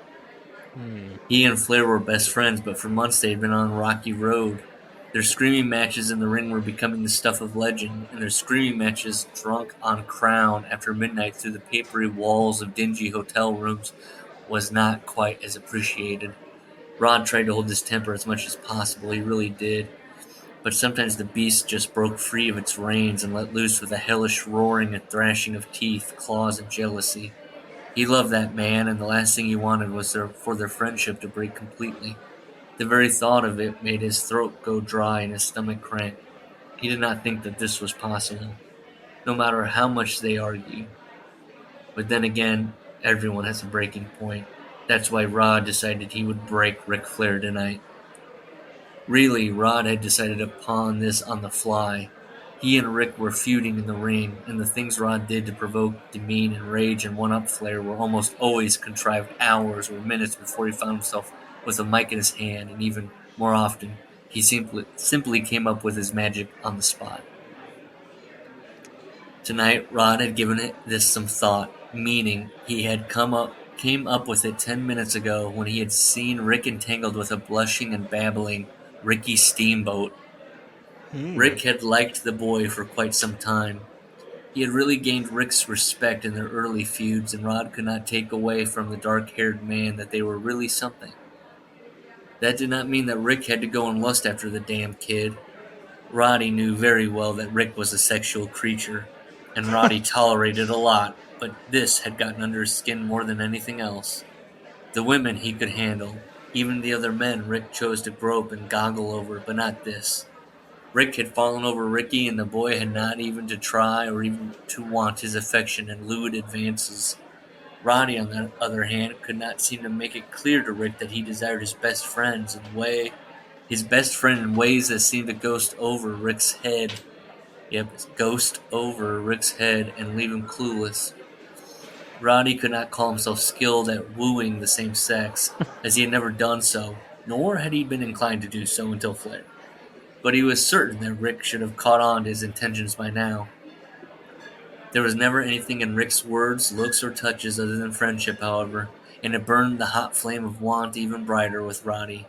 He and Flair were best friends, but for months they had been on a rocky road. Their screaming matches in the ring were becoming the stuff of legend, and their screaming matches drunk on Crown after midnight through the papery walls of dingy hotel rooms was not quite as appreciated. Rod tried to hold his temper as much as possible, he really did. But sometimes the beast just broke free of its reins and let loose with a hellish roaring and thrashing of teeth, claws, and jealousy. He loved that man, and the last thing he wanted was for their friendship to break completely. The very thought of it made his throat go dry and his stomach cramp. He did not think that this was possible, no matter how much they argued. But then again, everyone has a breaking point. That's why Rod decided he would break Ric Flair tonight. Really, Rod had decided upon this on the fly. He and Rick were feuding in the ring, and the things Rod did to provoke, demean, enrage, and one-up Flair were almost always contrived hours or minutes before he found himself with a mic in his hand, and even more often, he simply came up with his magic on the spot. Tonight, Rod had given this some thought, meaning he had came up with it 10 minutes ago when he had seen Rick entangled with a blushing and babbling Ricky Steamboat. Rick had liked the boy for quite some time. He had really gained Rick's respect in their early feuds, and Rod could not take away from the dark-haired man that they were really something. That did not mean that Rick had to go and lust after the damn kid. Roddy knew very well that Rick was a sexual creature, and Roddy tolerated a lot, but this had gotten under his skin more than anything else. The women he could handle. Even the other men Rick chose to grope and goggle over, but not this. Rick had fallen over Ricky, and the boy had not even to try or even to want his affection and lewd advances. Roddy, on the other hand, could not seem to make it clear to Rick that he desired his best friend in ways that seemed to ghost over Rick's head. Yep, ghost over Rick's head and leave him clueless. Roddy could not call himself skilled at wooing the same sex, as he had never done so, nor had he been inclined to do so until Flair. But he was certain that Rick should have caught on to his intentions by now. There was never anything in Rick's words, looks, or touches other than friendship, however, and it burned the hot flame of want even brighter with Roddy.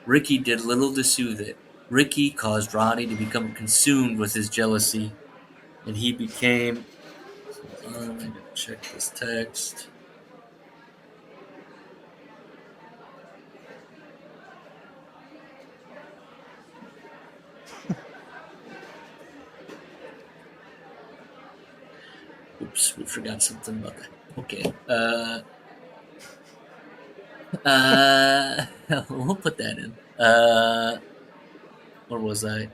Ricky did little to soothe it. Ricky caused Roddy to become consumed with his jealousy, and he became... I gotta check this text. Oops, we forgot something about that. Okay. We'll put that in. Where was I?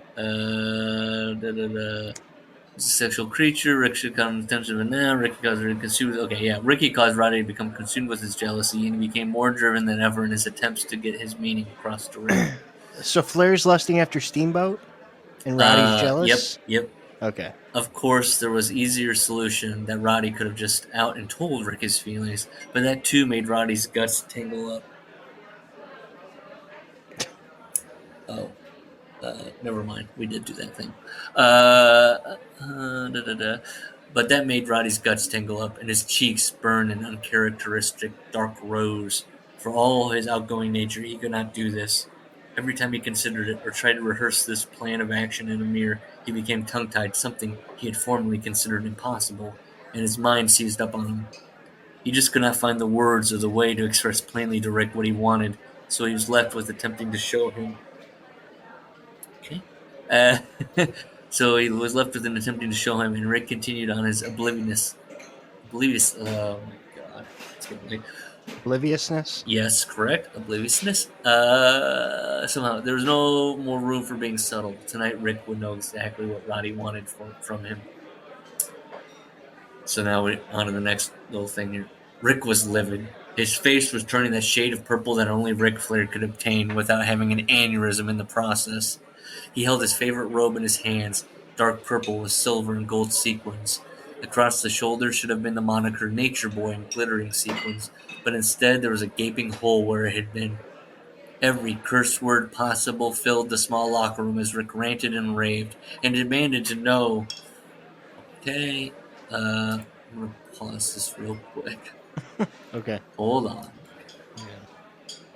It's a sexual creature. Rick should come to the attention of it now. Ricky caused Roddy consumed. Okay, yeah. Ricky caused Roddy to become consumed with his jealousy, and he became more driven than ever in his attempts to get his meaning across the ring. So Flair's lusting after Steamboat, and Roddy's jealous? Yep. Okay. Of course, there was easier solution that Roddy could have just out and told Rick his feelings, but that too made Roddy's guts tingle up. Oh. Never mind. We did do that thing. But that made Roddy's guts tingle up, and his cheeks burn an uncharacteristic dark rose. For all his outgoing nature, he could not do this. Every time he considered it or tried to rehearse this plan of action in a mirror, he became tongue-tied, something he had formerly considered impossible, and his mind seized up on him. He just could not find the words or the way to express plainly to Rick what he wanted, so he was left with attempting to show him. So he was left with an attempting to show him, and Rick continued on his obliviousness. Oh my god, it's getting late. Obliviousness? Yes, correct. Obliviousness. Somehow, there was no more room for being subtle. Tonight, Rick would know exactly what Roddy wanted from him. So now we're on to the next little thing here. Rick was livid. His face was turning that shade of purple that only Ric Flair could obtain without having an aneurysm in the process. He held his favorite robe in his hands, dark purple with silver and gold sequins. Across the shoulder should have been the moniker Nature Boy in glittering sequins, but instead there was a gaping hole where it had been. Every curse word possible filled the small locker room as Rick ranted and raved and demanded to know. Okay, I'm gonna pause this real quick. Okay. Hold on. Yeah.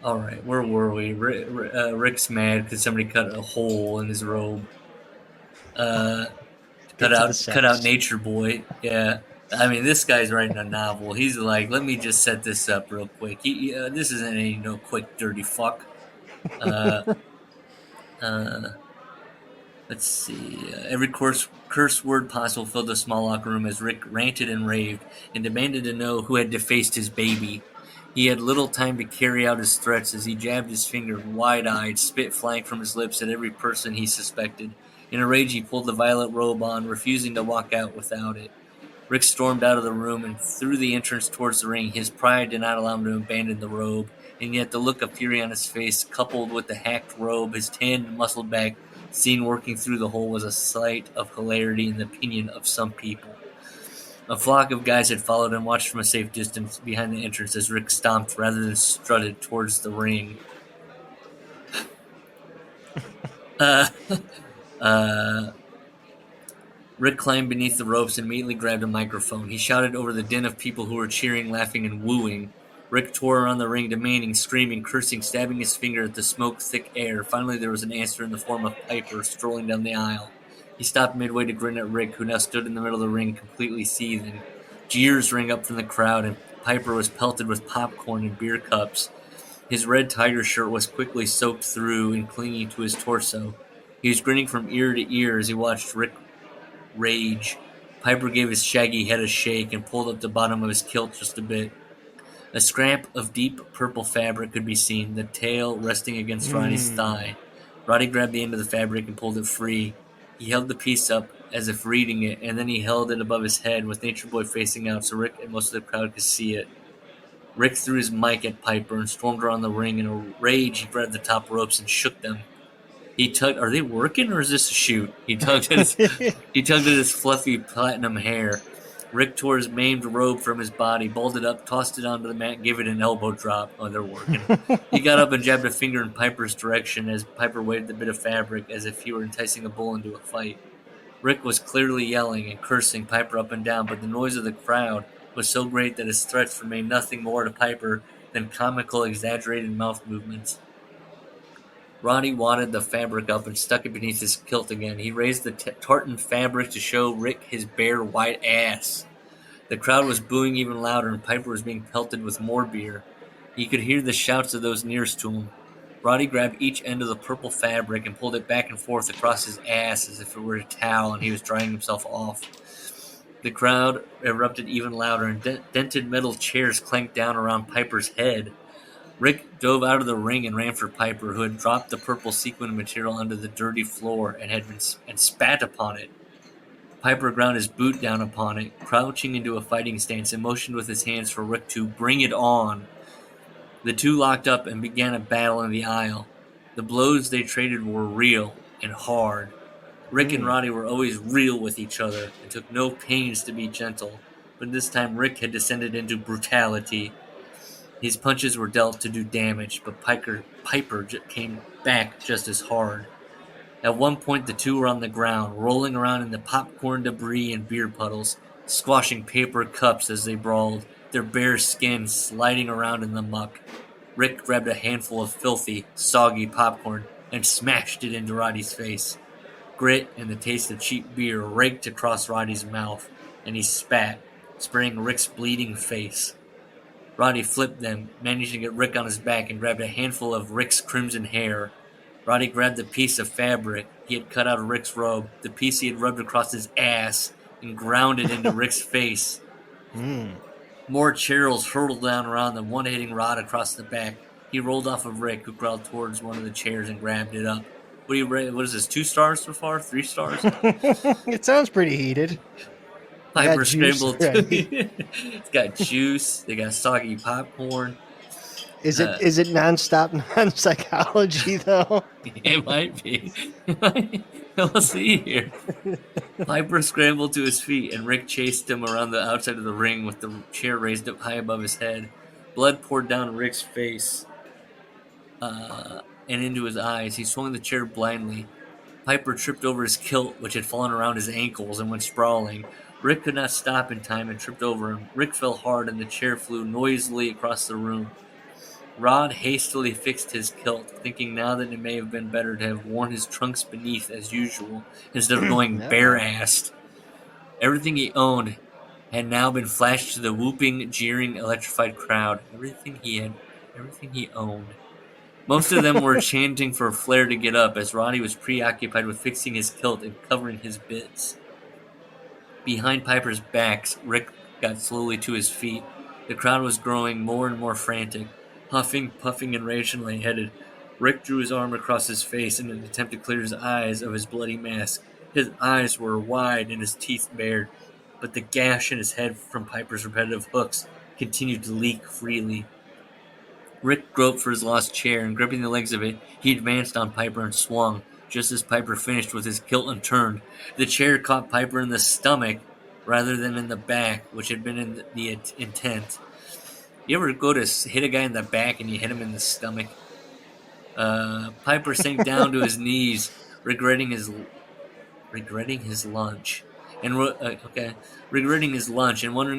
All right, where were we? Rick's mad because somebody cut a hole in his robe. Get to the Cut out sex. Nature Boy. Yeah, I mean this guy's writing a novel. He's like, let me just set this up real quick. This isn't any quick dirty fuck. Uh, uh, let's see. Every curse word possible filled the small locker room as Rick ranted and raved and demanded to know who had defaced his baby. He had little time to carry out his threats as he jabbed his finger, wide-eyed, spit flying from his lips at every person he suspected. In a rage, he pulled the violet robe on, refusing to walk out without it. Rick stormed out of the room and through the entrance towards the ring. His pride did not allow him to abandon the robe, and yet the look of fury on his face, coupled with the hacked robe, his tanned and muscled back, seen working through the hole, was a sight of hilarity in the opinion of some people. A flock of guys had followed and watched from a safe distance behind the entrance as Rick stomped rather than strutted towards the ring. Rick climbed beneath the ropes and immediately grabbed a microphone. He shouted over the din of people who were cheering, laughing, and wooing. Rick tore around the ring, demanding, screaming, cursing, stabbing his finger at the smoke-thick air. Finally, there was an answer in the form of Piper strolling down the aisle. He stopped midway to grin at Rick, who now stood in the middle of the ring, completely seething. Jeers rang up from the crowd, and Piper was pelted with popcorn and beer cups. His red tiger shirt was quickly soaked through and clinging to his torso. He was grinning from ear to ear as he watched Rick rage. Piper gave his shaggy head a shake and pulled up the bottom of his kilt just a bit. A scrap of deep purple fabric could be seen, the tail resting against Roddy's thigh. Roddy grabbed the end of the fabric and pulled it free. He held the piece up as if reading it, and then he held it above his head with Nature Boy facing out so Rick and most of the crowd could see it. Rick threw his mic at Piper and stormed around the ring. In a rage, he grabbed the top ropes and shook them. He tugged. Are they working or is this a shoot? He tugged at his fluffy platinum hair. Rick tore his maimed robe from his body, balled it up, tossed it onto the mat, and gave it an elbow drop. Oh, they're working. He got up and jabbed a finger in Piper's direction as Piper waved the bit of fabric as if he were enticing a bull into a fight. Rick was clearly yelling and cursing Piper up and down, but the noise of the crowd was so great that his threats remained nothing more to Piper than comical, exaggerated mouth movements. Roddy wadded the fabric up and stuck it beneath his kilt again. He raised the tartan fabric to show Rick his bare white ass. The crowd was booing even louder, and Piper was being pelted with more beer. He could hear the shouts of those nearest to him. Roddy grabbed each end of the purple fabric and pulled it back and forth across his ass as if it were a towel and he was drying himself off. The crowd erupted even louder, and dented metal chairs clanked down around Piper's head. Rick dove out of the ring and ran for Piper, who had dropped the purple sequin material onto the dirty floor and spat upon it. Piper ground his boot down upon it, crouching into a fighting stance, and motioned with his hands for Rick to bring it on. The two locked up and began a battle in the aisle. The blows they traded were real and hard. Rick and Roddy were always real with each other and took no pains to be gentle, but this time Rick had descended into brutality. His punches were dealt to do damage, but Piper came back just as hard. At one point, the two were on the ground, rolling around in the popcorn debris and beer puddles, squashing paper cups as they brawled, their bare skins sliding around in the muck. Rick grabbed a handful of filthy, soggy popcorn and smashed it into Roddy's face. Grit and the taste of cheap beer raked across Roddy's mouth, and he spat, spraying Rick's bleeding face. Roddy flipped them, managing to get Rick on his back, and grabbed a handful of Rick's crimson hair. Roddy grabbed the piece of fabric he had cut out of Rick's robe, the piece he had rubbed across his ass, and ground it into Rick's face. More chairs hurtled down around them, one hitting Rod across the back. He rolled off of Rick, who crawled towards one of the chairs and grabbed it up. What is this, 2 stars so far? 3 stars? It sounds pretty heated. Piper scrambled. It's got juice. They got soggy popcorn. Is it nonstop non-psychology though? It might be. We'll see here. Piper scrambled to his feet, and Rick chased him around the outside of the ring with the chair raised up high above his head. Blood poured down Rick's face. and into his eyes. He swung the chair blindly. Piper tripped over his kilt, which had fallen around his ankles, and went sprawling. Rick could not stop in time and tripped over him. Rick fell hard, and the chair flew noisily across the room. Rod hastily fixed his kilt, thinking now that it may have been better to have worn his trunks beneath as usual, instead of going bare-assed. Everything he owned had now been flashed to the whooping, jeering, electrified crowd. Everything he owned. Most of them were chanting for Flair to get up, as Roddy was preoccupied with fixing his kilt and covering his bits. Behind Piper's backs, Rick got slowly to his feet. The crowd was growing more and more frantic. Huffing, puffing, and raging lightheaded, Rick drew his arm across his face in an attempt to clear his eyes of his bloody mask. His eyes were wide and his teeth bared, but the gash in his head from Piper's repetitive hooks continued to leak freely. Rick groped for his lost chair, and gripping the legs of it, he advanced on Piper and swung. Just as Piper finished with his kilt unturned, the chair caught Piper in the stomach rather than in the back, which had been in the intent. You ever go to hit a guy in the back and you hit him in the stomach? Piper sank down to his knees, regretting his lunch, and wondering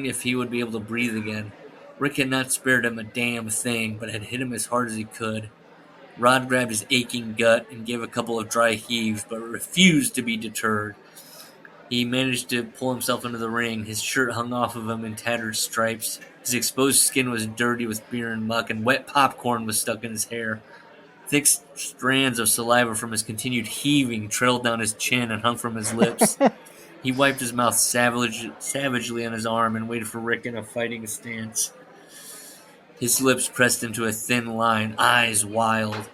if he would be able to breathe again. Rick had not spared him a damn thing, but had hit him as hard as he could. Rod grabbed his aching gut and gave a couple of dry heaves, but refused to be deterred. He managed to pull himself into the ring. His shirt hung off of him in tattered stripes. His exposed skin was dirty with beer and muck, and wet popcorn was stuck in his hair. Thick strands of saliva from his continued heaving trailed down his chin and hung from his lips. He wiped his mouth savagely on his arm and waited for Rick in a fighting stance. His lips pressed into a thin line, eyes wild.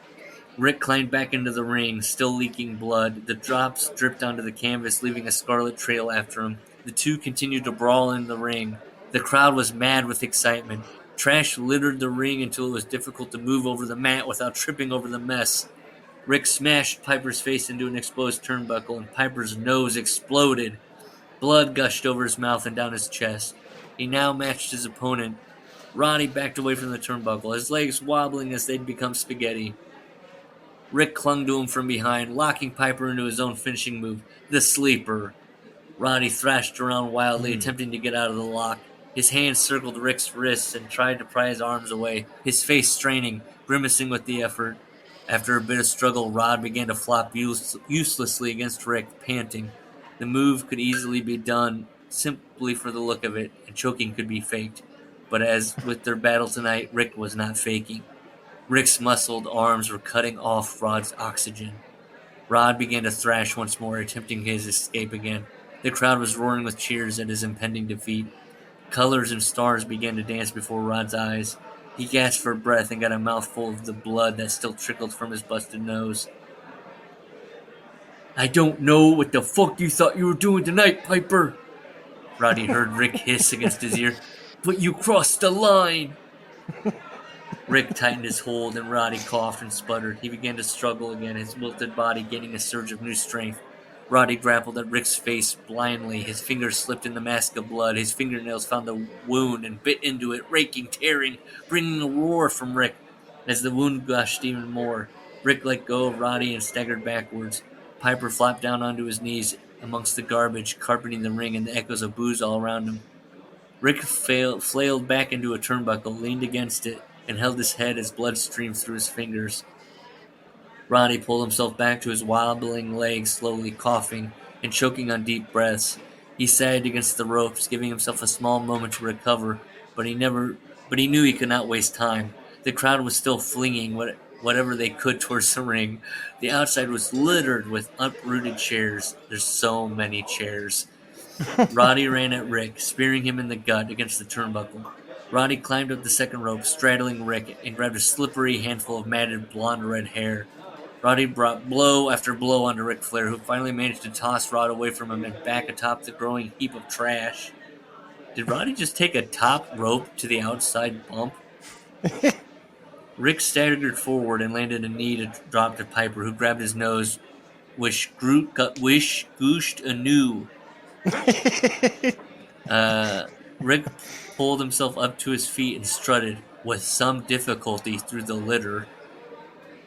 Rick climbed back into the ring, still leaking blood. The drops dripped onto the canvas, leaving a scarlet trail after him. The two continued to brawl in the ring. The crowd was mad with excitement. Trash littered the ring until it was difficult to move over the mat without tripping over the mess. Rick smashed Piper's face into an exposed turnbuckle, and Piper's nose exploded. Blood gushed over his mouth and down his chest. He now matched his opponent. Roddy backed away from the turnbuckle, his legs wobbling as they'd become spaghetti. Rick clung to him from behind, locking Piper into his own finishing move, the sleeper. Roddy thrashed around wildly, attempting to get out of the lock. His hands circled Rick's wrists and tried to pry his arms away, his face straining, grimacing with the effort. After a bit of struggle, Rod began to flop uselessly against Rick, panting. The move could easily be done simply for the look of it, and choking could be faked. But as with their battle tonight, Rick was not faking. Rick's muscled arms were cutting off Rod's oxygen. Rod began to thrash once more, attempting his escape again. The crowd was roaring with cheers at his impending defeat. Colors and stars began to dance before Rod's eyes. He gasped for breath and got a mouthful of the blood that still trickled from his busted nose. "I don't know what the fuck you thought you were doing tonight, Piper," Roddy heard Rick hiss against his ear. "But you crossed the line." Rick tightened his hold, and Roddy coughed and sputtered. He began to struggle again, his wilted body gaining a surge of new strength. Roddy grappled at Rick's face blindly. His fingers slipped in the mask of blood. His fingernails found the wound and bit into it, raking, tearing, bringing a roar from Rick. As the wound gushed even more, Rick let go of Roddy and staggered backwards. Piper flopped down onto his knees amongst the garbage, carpeting the ring and the echoes of booze all around him. Rick flailed back into a turnbuckle, leaned against it, and held his head as blood streamed through his fingers. Roddy pulled himself back to his wobbling legs, slowly coughing and choking on deep breaths. He sagged against the ropes, giving himself a small moment to recover, but he knew he could not waste time. The crowd was still flinging whatever they could towards the ring. The outside was littered with uprooted chairs. There's so many chairs. Roddy ran at Rick, spearing him in the gut against the turnbuckle. Roddy climbed up the second rope, straddling Rick, and grabbed a slippery handful of matted blonde-red hair. Roddy brought blow after blow onto Ric Flair, who finally managed to toss Rod away from him and back atop the growing heap of trash. Did Roddy just take a top rope to the outside bump? Rick staggered forward and landed a knee to drop to Piper, who grabbed his nose, which gooshed anew. Rick pulled himself up to his feet and strutted, with some difficulty, through the litter.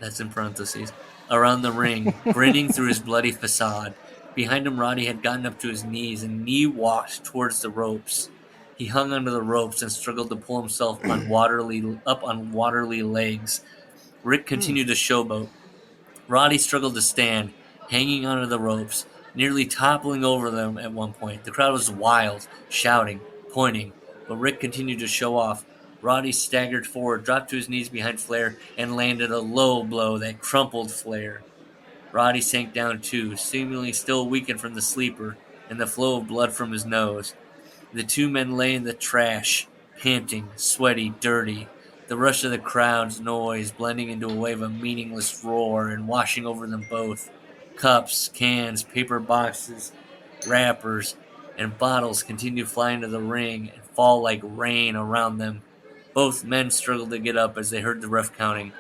that's in parentheses, around the ring, grinning through his bloody facade. Behind him, Roddy had gotten up to his knees and knee-walked towards the ropes. He hung onto the ropes and struggled to pull himself up on watery legs. Rick continued to showboat. Roddy struggled to stand, hanging onto the ropes, nearly toppling over them at one point. The crowd was wild, shouting, pointing, but Rick continued to show off. Roddy staggered forward, dropped to his knees behind Flair, and landed a low blow that crumpled Flair. Roddy sank down too, seemingly still weakened from the sleeper and the flow of blood from his nose. The two men lay in the trash, panting, sweaty, dirty. The rush of the crowd's noise blending into a wave of meaningless roar and washing over them both. Cups, cans, paper boxes, wrappers, and bottles continued to fly into the ring and fall like rain around them. Both men struggled to get up as they heard the ref counting.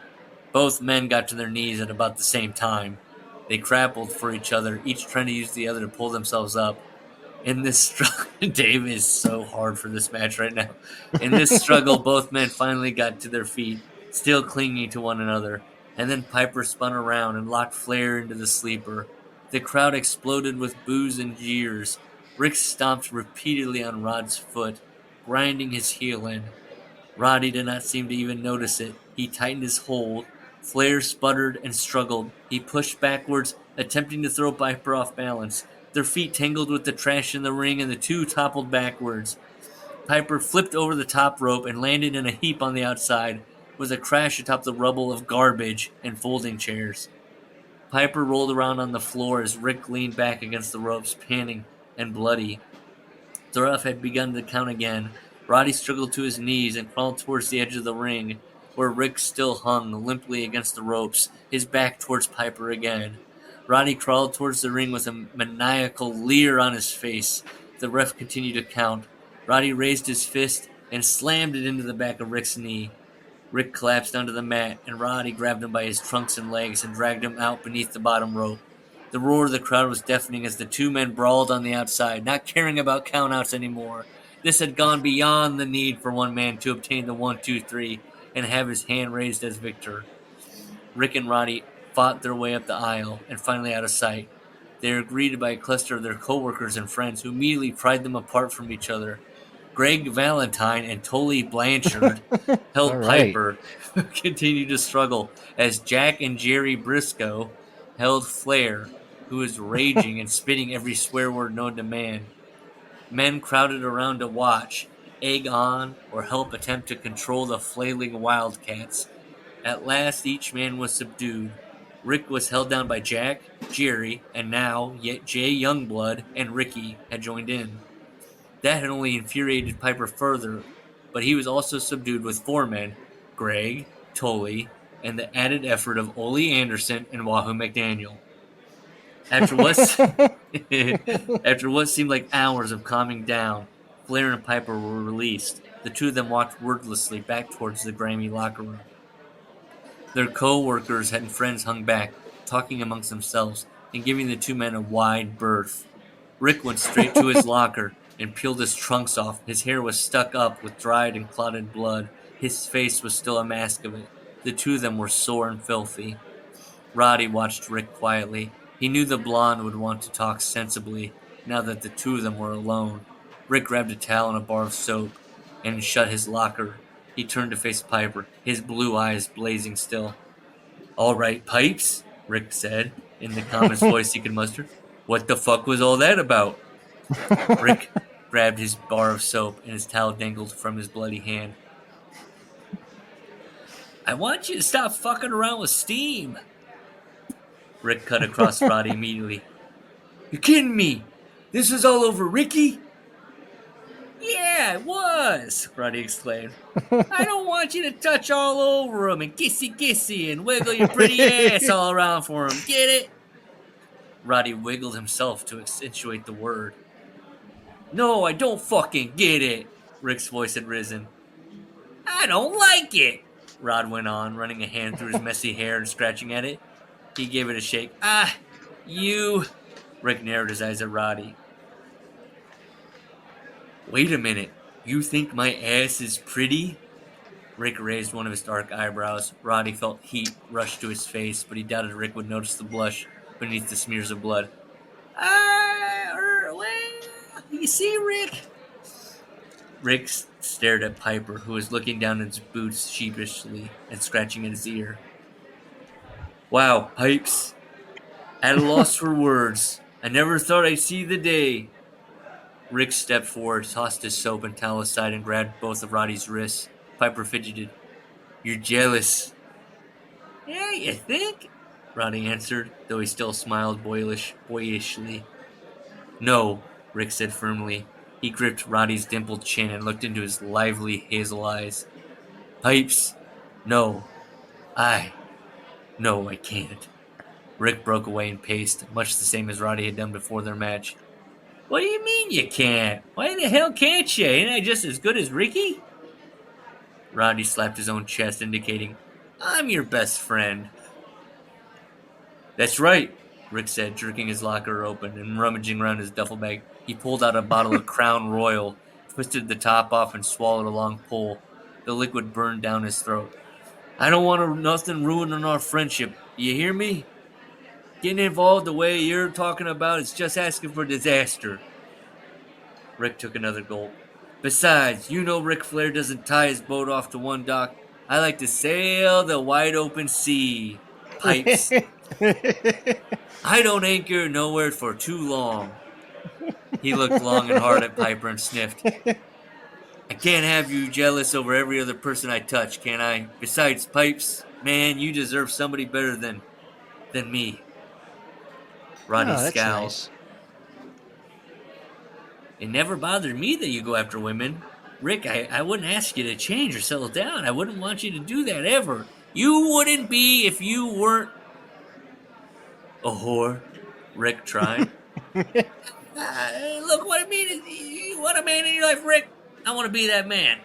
Both men got to their knees at about the same time. They grappled for each other, each trying to use the other to pull themselves up. In this struggle, Dave is so hard for this match right now. In this struggle, both men finally got to their feet, still clinging to one another. And then Piper spun around and locked Flair into the sleeper. The crowd exploded with boos and jeers. Rick stomped repeatedly on Rod's foot, grinding his heel in. Roddy did not seem to even notice it. He tightened his hold. Flair sputtered and struggled. He pushed backwards, attempting to throw Piper off balance. Their feet tangled with the trash in the ring, and the two toppled backwards. Piper flipped over the top rope and landed in a heap on the outside, with a crash atop the rubble of garbage and folding chairs. Piper rolled around on the floor as Rick leaned back against the ropes, panting and bloody. The ref had begun to count again. Roddy struggled to his knees and crawled towards the edge of the ring, where Rick still hung limply against the ropes, his back towards Piper again. Roddy crawled towards the ring with a maniacal leer on his face. The ref continued to count. Roddy raised his fist and slammed it into the back of Rick's knee. Rick collapsed onto the mat, and Roddy grabbed him by his trunks and legs and dragged him out beneath the bottom rope. The roar of the crowd was deafening as the two men brawled on the outside, not caring about countouts anymore. This had gone beyond the need for one man to obtain the 1, 2, 3 and have his hand raised as victor. Rick and Roddy fought their way up the aisle and finally out of sight. They were greeted by a cluster of their co-workers and friends who immediately pried them apart from each other. Greg Valentine and Tully Blanchard held Piper, who continued to struggle, as Jack and Jerry Briscoe held Flair, who was raging and spitting every swear word known to man. Men crowded around to watch, egg on, or help attempt to control the flailing wildcats. At last, each man was subdued. Rick was held down by Jack, Jerry, and now, yet Jay Youngblood and Ricky had joined in. That had only infuriated Piper further, but he was also subdued with four men, Greg, Tully, and the added effort of Ole Anderson and Wahoo McDaniel. After what seemed like hours of calming down, Flair and Piper were released. The two of them walked wordlessly back towards the grimy locker room. Their co-workers and friends hung back, talking amongst themselves and giving the two men a wide berth. Rick went straight to his locker and peeled his trunks off. His hair was stuck up with dried and clotted blood. His face was still a mask of it. The two of them were sore and filthy. Roddy watched Rick quietly. He knew the blonde would want to talk sensibly now that the two of them were alone. Rick grabbed a towel and a bar of soap and shut his locker. He turned to face Piper, his blue eyes blazing still. "All right, Pipes," Rick said, in the calmest voice he could muster. "What the fuck was all that about?" Rick grabbed his bar of soap and his towel dangled from his bloody hand. "I want you to stop fucking around with steam." Rick cut across Roddy immediately. "You're kidding me! This is all over Ricky?" "Yeah, it was," Roddy exclaimed. "I don't want you to touch all over him and kissy and wiggle your pretty ass all around for him. Get it?" Roddy wiggled himself to accentuate the word. "No, I don't fucking get it," Rick's voice had risen. "I don't like it," Rod went on, running a hand through his messy hair and scratching at it. He gave it a shake. You... Rick narrowed his eyes at Roddy. "Wait a minute. You think my ass is pretty?" Rick raised one of his dark eyebrows. Roddy felt heat rush to his face, but he doubted Rick would notice the blush beneath the smears of blood. Well, you see, Rick? Rick stared at Piper, who was looking down at his boots sheepishly and scratching at his ear. Wow, Pipes. At a loss for words. I never thought I'd see the day. Rick stepped forward, tossed his soap and towel aside, and grabbed both of Roddy's wrists. Piper fidgeted. You're jealous. Yeah, you think? Roddy answered, though he still smiled boyishly. No, Rick said firmly. He gripped Roddy's dimpled chin and looked into his lively hazel eyes. Pipes, no. No, I can't. Rick broke away and paced, much the same as Roddy had done before their match. What do you mean you can't? Why the hell can't you? Ain't I just as good as Ricky? Roddy slapped his own chest, indicating, I'm your best friend. That's right, Rick said, jerking his locker open and rummaging around his duffel bag. He pulled out a bottle of Crown Royal, twisted the top off, and swallowed a long pull. The liquid burned down his throat. I don't want nothing ruining our friendship. You hear me? Getting involved the way you're talking about is just asking for disaster. Rick took another gulp. Besides, you know Ric Flair doesn't tie his boat off to one dock. I like to sail the wide open sea. Pipes. I don't anchor nowhere for too long. He looked long and hard at Piper and sniffed. I can't have you jealous over every other person I touch, can I? Besides, Pipes, man, you deserve somebody better than me. Roddy scowled. Nice. It never bothered me that you go after women. Rick, I wouldn't ask you to change or settle down. I wouldn't want you to do that ever. You wouldn't be if you weren't a whore. Rick tried. Look, what I mean is, you want a man in your life, Rick? I want to be that man.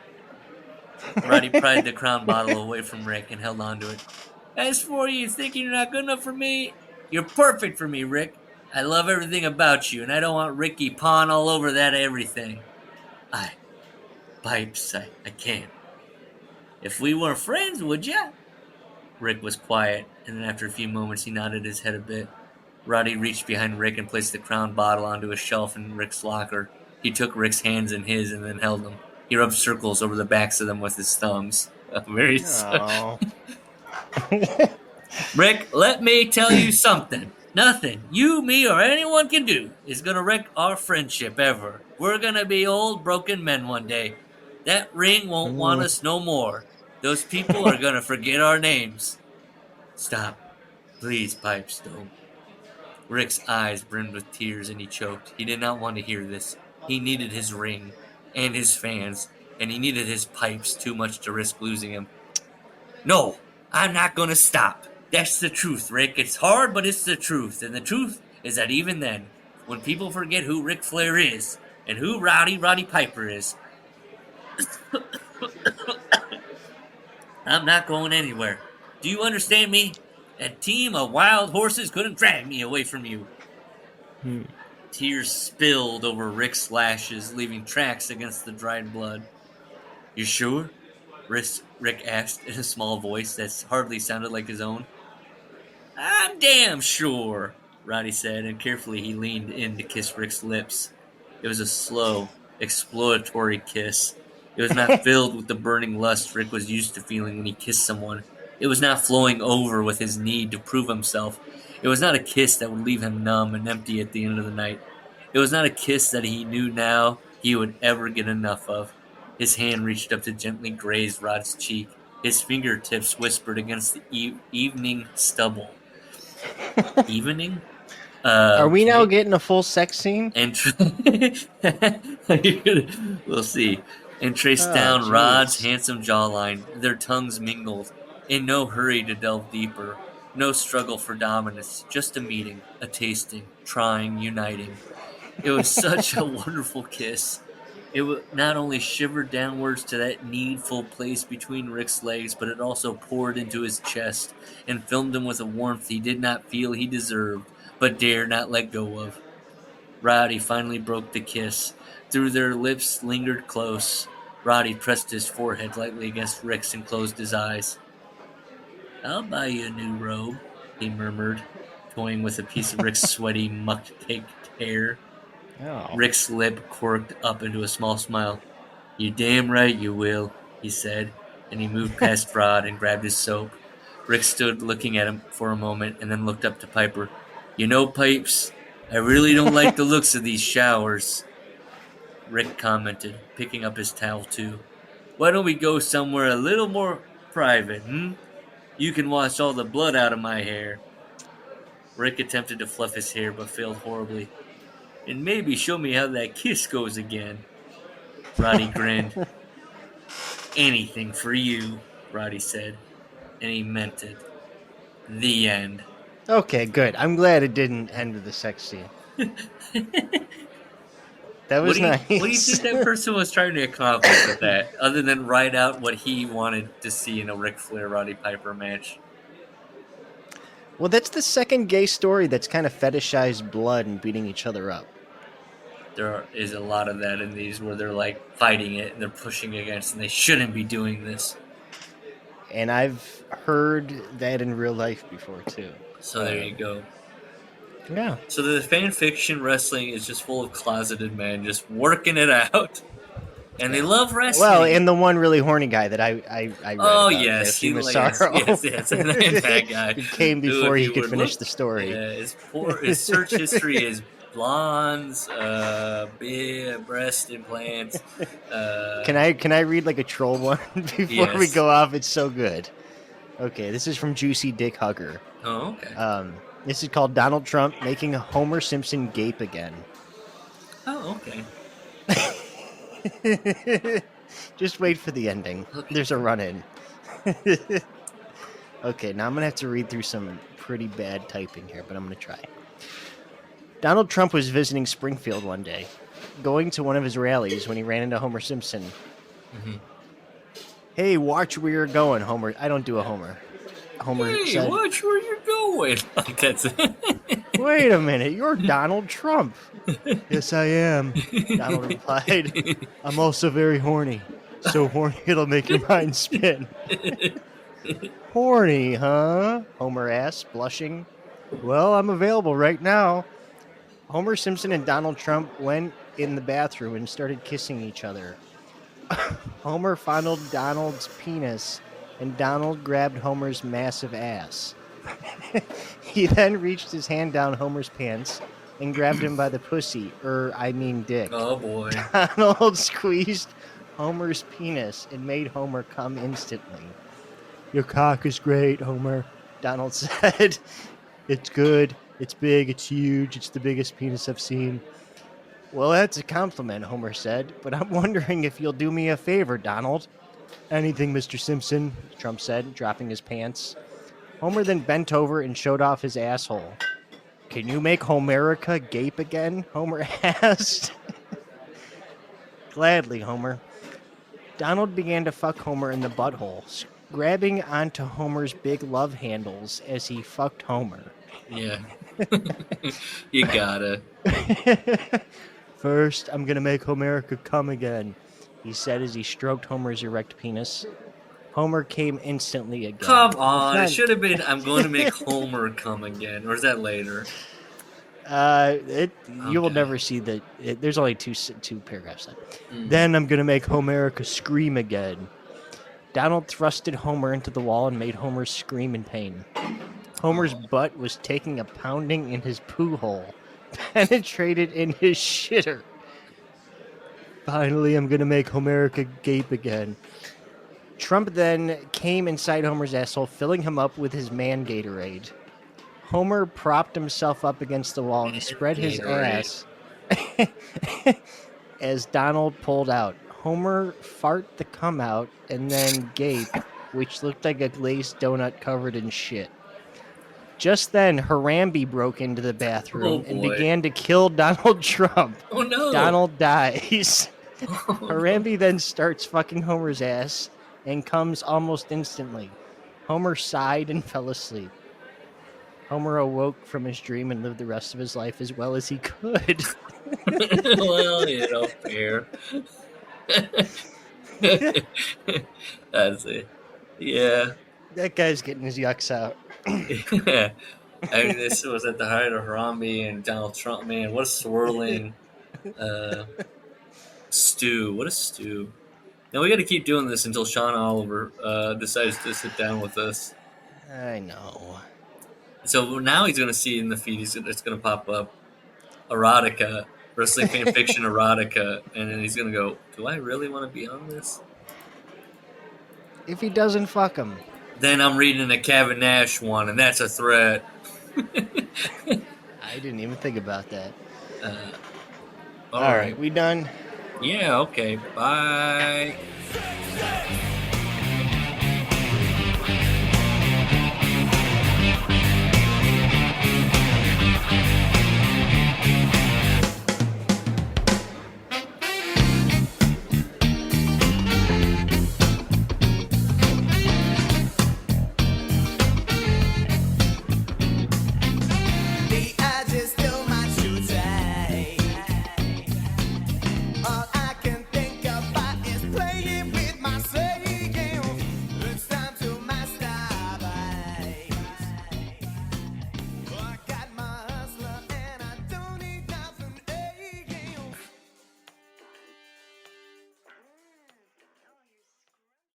Roddy pried the Crown bottle away from Rick and held on to it. As for you thinking you're not good enough for me, you're perfect for me, Rick. I love everything about you, and I don't want Ricky pawing all over that everything. Pipes, I can't. If we weren't friends, would ya? Rick was quiet, and then after a few moments he nodded his head a bit. Roddy reached behind Rick and placed the Crown bottle onto a shelf in Rick's locker. He took Rick's hands in his and then held them. He rubbed circles over the backs of them with his thumbs. Rick, let me tell you something. Nothing you, me, or anyone can do is going to wreck our friendship ever. We're going to be old, broken men one day. That ring won't want us no more. Those people are going to forget our names. Stop. Please, Pipes, don't. Rick's eyes brimmed with tears and he choked. He did not want to hear this. He needed his ring and his fans, and he needed his Pipes too much to risk losing him. No, I'm not going to stop. That's the truth, Rick. It's hard, but it's the truth. And the truth is that even then, when people forget who Ric Flair is and who Roddy Piper is, I'm not going anywhere. Do you understand me? That team of wild horses couldn't drag me away from you. Tears spilled over Rick's lashes, leaving tracks against the dried blood. You sure? Rick asked in a small voice that hardly sounded like his own. I'm damn sure, Roddy said, and carefully he leaned in to kiss Rick's lips. It was a slow, exploratory kiss. It was not filled with the burning lust Rick was used to feeling when he kissed someone. It was not flowing over with his need to prove himself. It was not a kiss that would leave him numb and empty at the end of the night. It was not a kiss that he knew now he would ever get enough of. His hand reached up to gently graze Rod's cheek. His fingertips whispered against the evening stubble. Evening? Are we now getting a full sex scene? And we'll see. And traced down Rod's handsome jawline. Their tongues mingled. In no hurry to delve deeper. No struggle for dominance. Just a meeting, a tasting, trying, uniting. It was such a wonderful kiss. It not only shivered downwards to that needful place between Rick's legs, but it also poured into his chest and filled him with a warmth he did not feel he deserved, but dare not let go of. Roddy finally broke the kiss. Through their lips lingered close. Roddy pressed his forehead lightly against Rick's and closed his eyes. I'll buy you a new robe, he murmured, toying with a piece of Rick's sweaty, muck-caked hair. Oh. Rick's lip quirked up into a small smile. You damn right you will, he said, and he moved past Rod and grabbed his soap. Rick stood looking at him for a moment and then looked up to Piper. You know, Pipes, I really don't like the looks of these showers, Rick commented, picking up his towel too. Why don't we go somewhere a little more private, You can wash all the blood out of my hair. Rick attempted to fluff his hair but failed horribly. And maybe show me how that kiss goes again. Roddy grinned. Anything for you, Roddy said, and he meant it. The end. Okay, good. I'm glad it didn't end with a sex scene. That was nice. What do you think that person was trying to accomplish with that, other than write out what he wanted to see in a Ric Flair Roddy Piper match? Well, that's the second gay story that's kind of fetishized blood and beating each other up. There is a lot of that in these where they're like fighting it and they're pushing against and they shouldn't be doing this. And I've heard that in real life before too. So there you go. Yeah. So the fan fiction wrestling is just full of closeted men just working it out. And they love wrestling. Well, and the one really horny guy that I read about. Yes. Yes. That guy. He came before he could finish the story. Yeah, his search history is blondes, big breast implants. Can I read like a troll one before we go off? It's so good. Okay, this is from Juicy Dick Hugger. Oh, okay. This is called Donald Trump making Homer Simpson gape again. Oh, okay. Just wait for the ending. Okay. There's a run-in. Okay, now I'm going to have to read through some pretty bad typing here, but I'm going to try. Donald Trump was visiting Springfield one day, going to one of his rallies when he ran into Homer Simpson. Mm-hmm. Hey, watch where you're going, Homer. I don't do a Homer. Homer said, watch where you're going. That's it. Wait a minute, you're Donald Trump. Yes, I am, Donald replied. I'm also very horny. So horny it'll make your mind spin. Horny, huh? Homer asked, blushing. Well, I'm available right now. Homer Simpson and Donald Trump went in the bathroom and started kissing each other. Homer fondled Donald's penis, and Donald grabbed Homer's massive ass. He then reached his hand down Homer's pants and grabbed him by the pussy, dick. Oh, boy. Donald squeezed Homer's penis and made Homer come instantly. Your cock is great, Homer, Donald said. It's good, it's big, it's huge, it's the biggest penis I've seen. Well, that's a compliment, Homer said, but I'm wondering if you'll do me a favor, Donald. Anything, Mr. Simpson, Trump said, dropping his pants. Homer then bent over and showed off his asshole. Can you make Homerica gape again? Homer asked. Gladly, Homer. Donald began to fuck Homer in the butthole, grabbing onto Homer's big love handles as he fucked Homer. Yeah. You gotta. First, I'm gonna make Homerica come again, he said as he stroked Homer's erect penis. Homer came instantly again. Come on, it should have been, I'm going to make Homer come again. Or is that later? You will never see that. There's only two paragraphs left. Then I'm going to make Homerica scream again. Donald thrusted Homer into the wall and made Homer scream in pain. Homer's butt was taking a pounding in his poo hole, penetrated in his shitter. Finally, I'm going to make Homerica gape again. Trump then came inside Homer's asshole, filling him up with his man Gatorade. Homer propped himself up against the wall and spread his ass as Donald pulled out. Homer fart the cum out and then gape, which looked like a glazed donut covered in shit. Just then, Harambe broke into the bathroom and began to kill Donald Trump. Oh, no. Donald dies. Harambe then starts fucking Homer's ass and comes almost instantly. Homer sighed and fell asleep. Homer awoke from his dream and lived the rest of his life as well as he could. Well, fair. That's it. Yeah. That guy's getting his yucks out. I mean, this was at the height of Harambe and Donald Trump. Man, what a swirling stew. What a stew. Now we got to keep doing this until Sean Oliver decides to sit down with us. I know. So now he's going to see in the feed, it's going to pop up Erotica, wrestling fan fiction Erotica, and then he's going to go, do I really want to be on this? If he doesn't, fuck him. Then I'm reading a Kevin Nash one, and that's a threat. I didn't even think about that. All right, we done? Yeah, okay. Bye.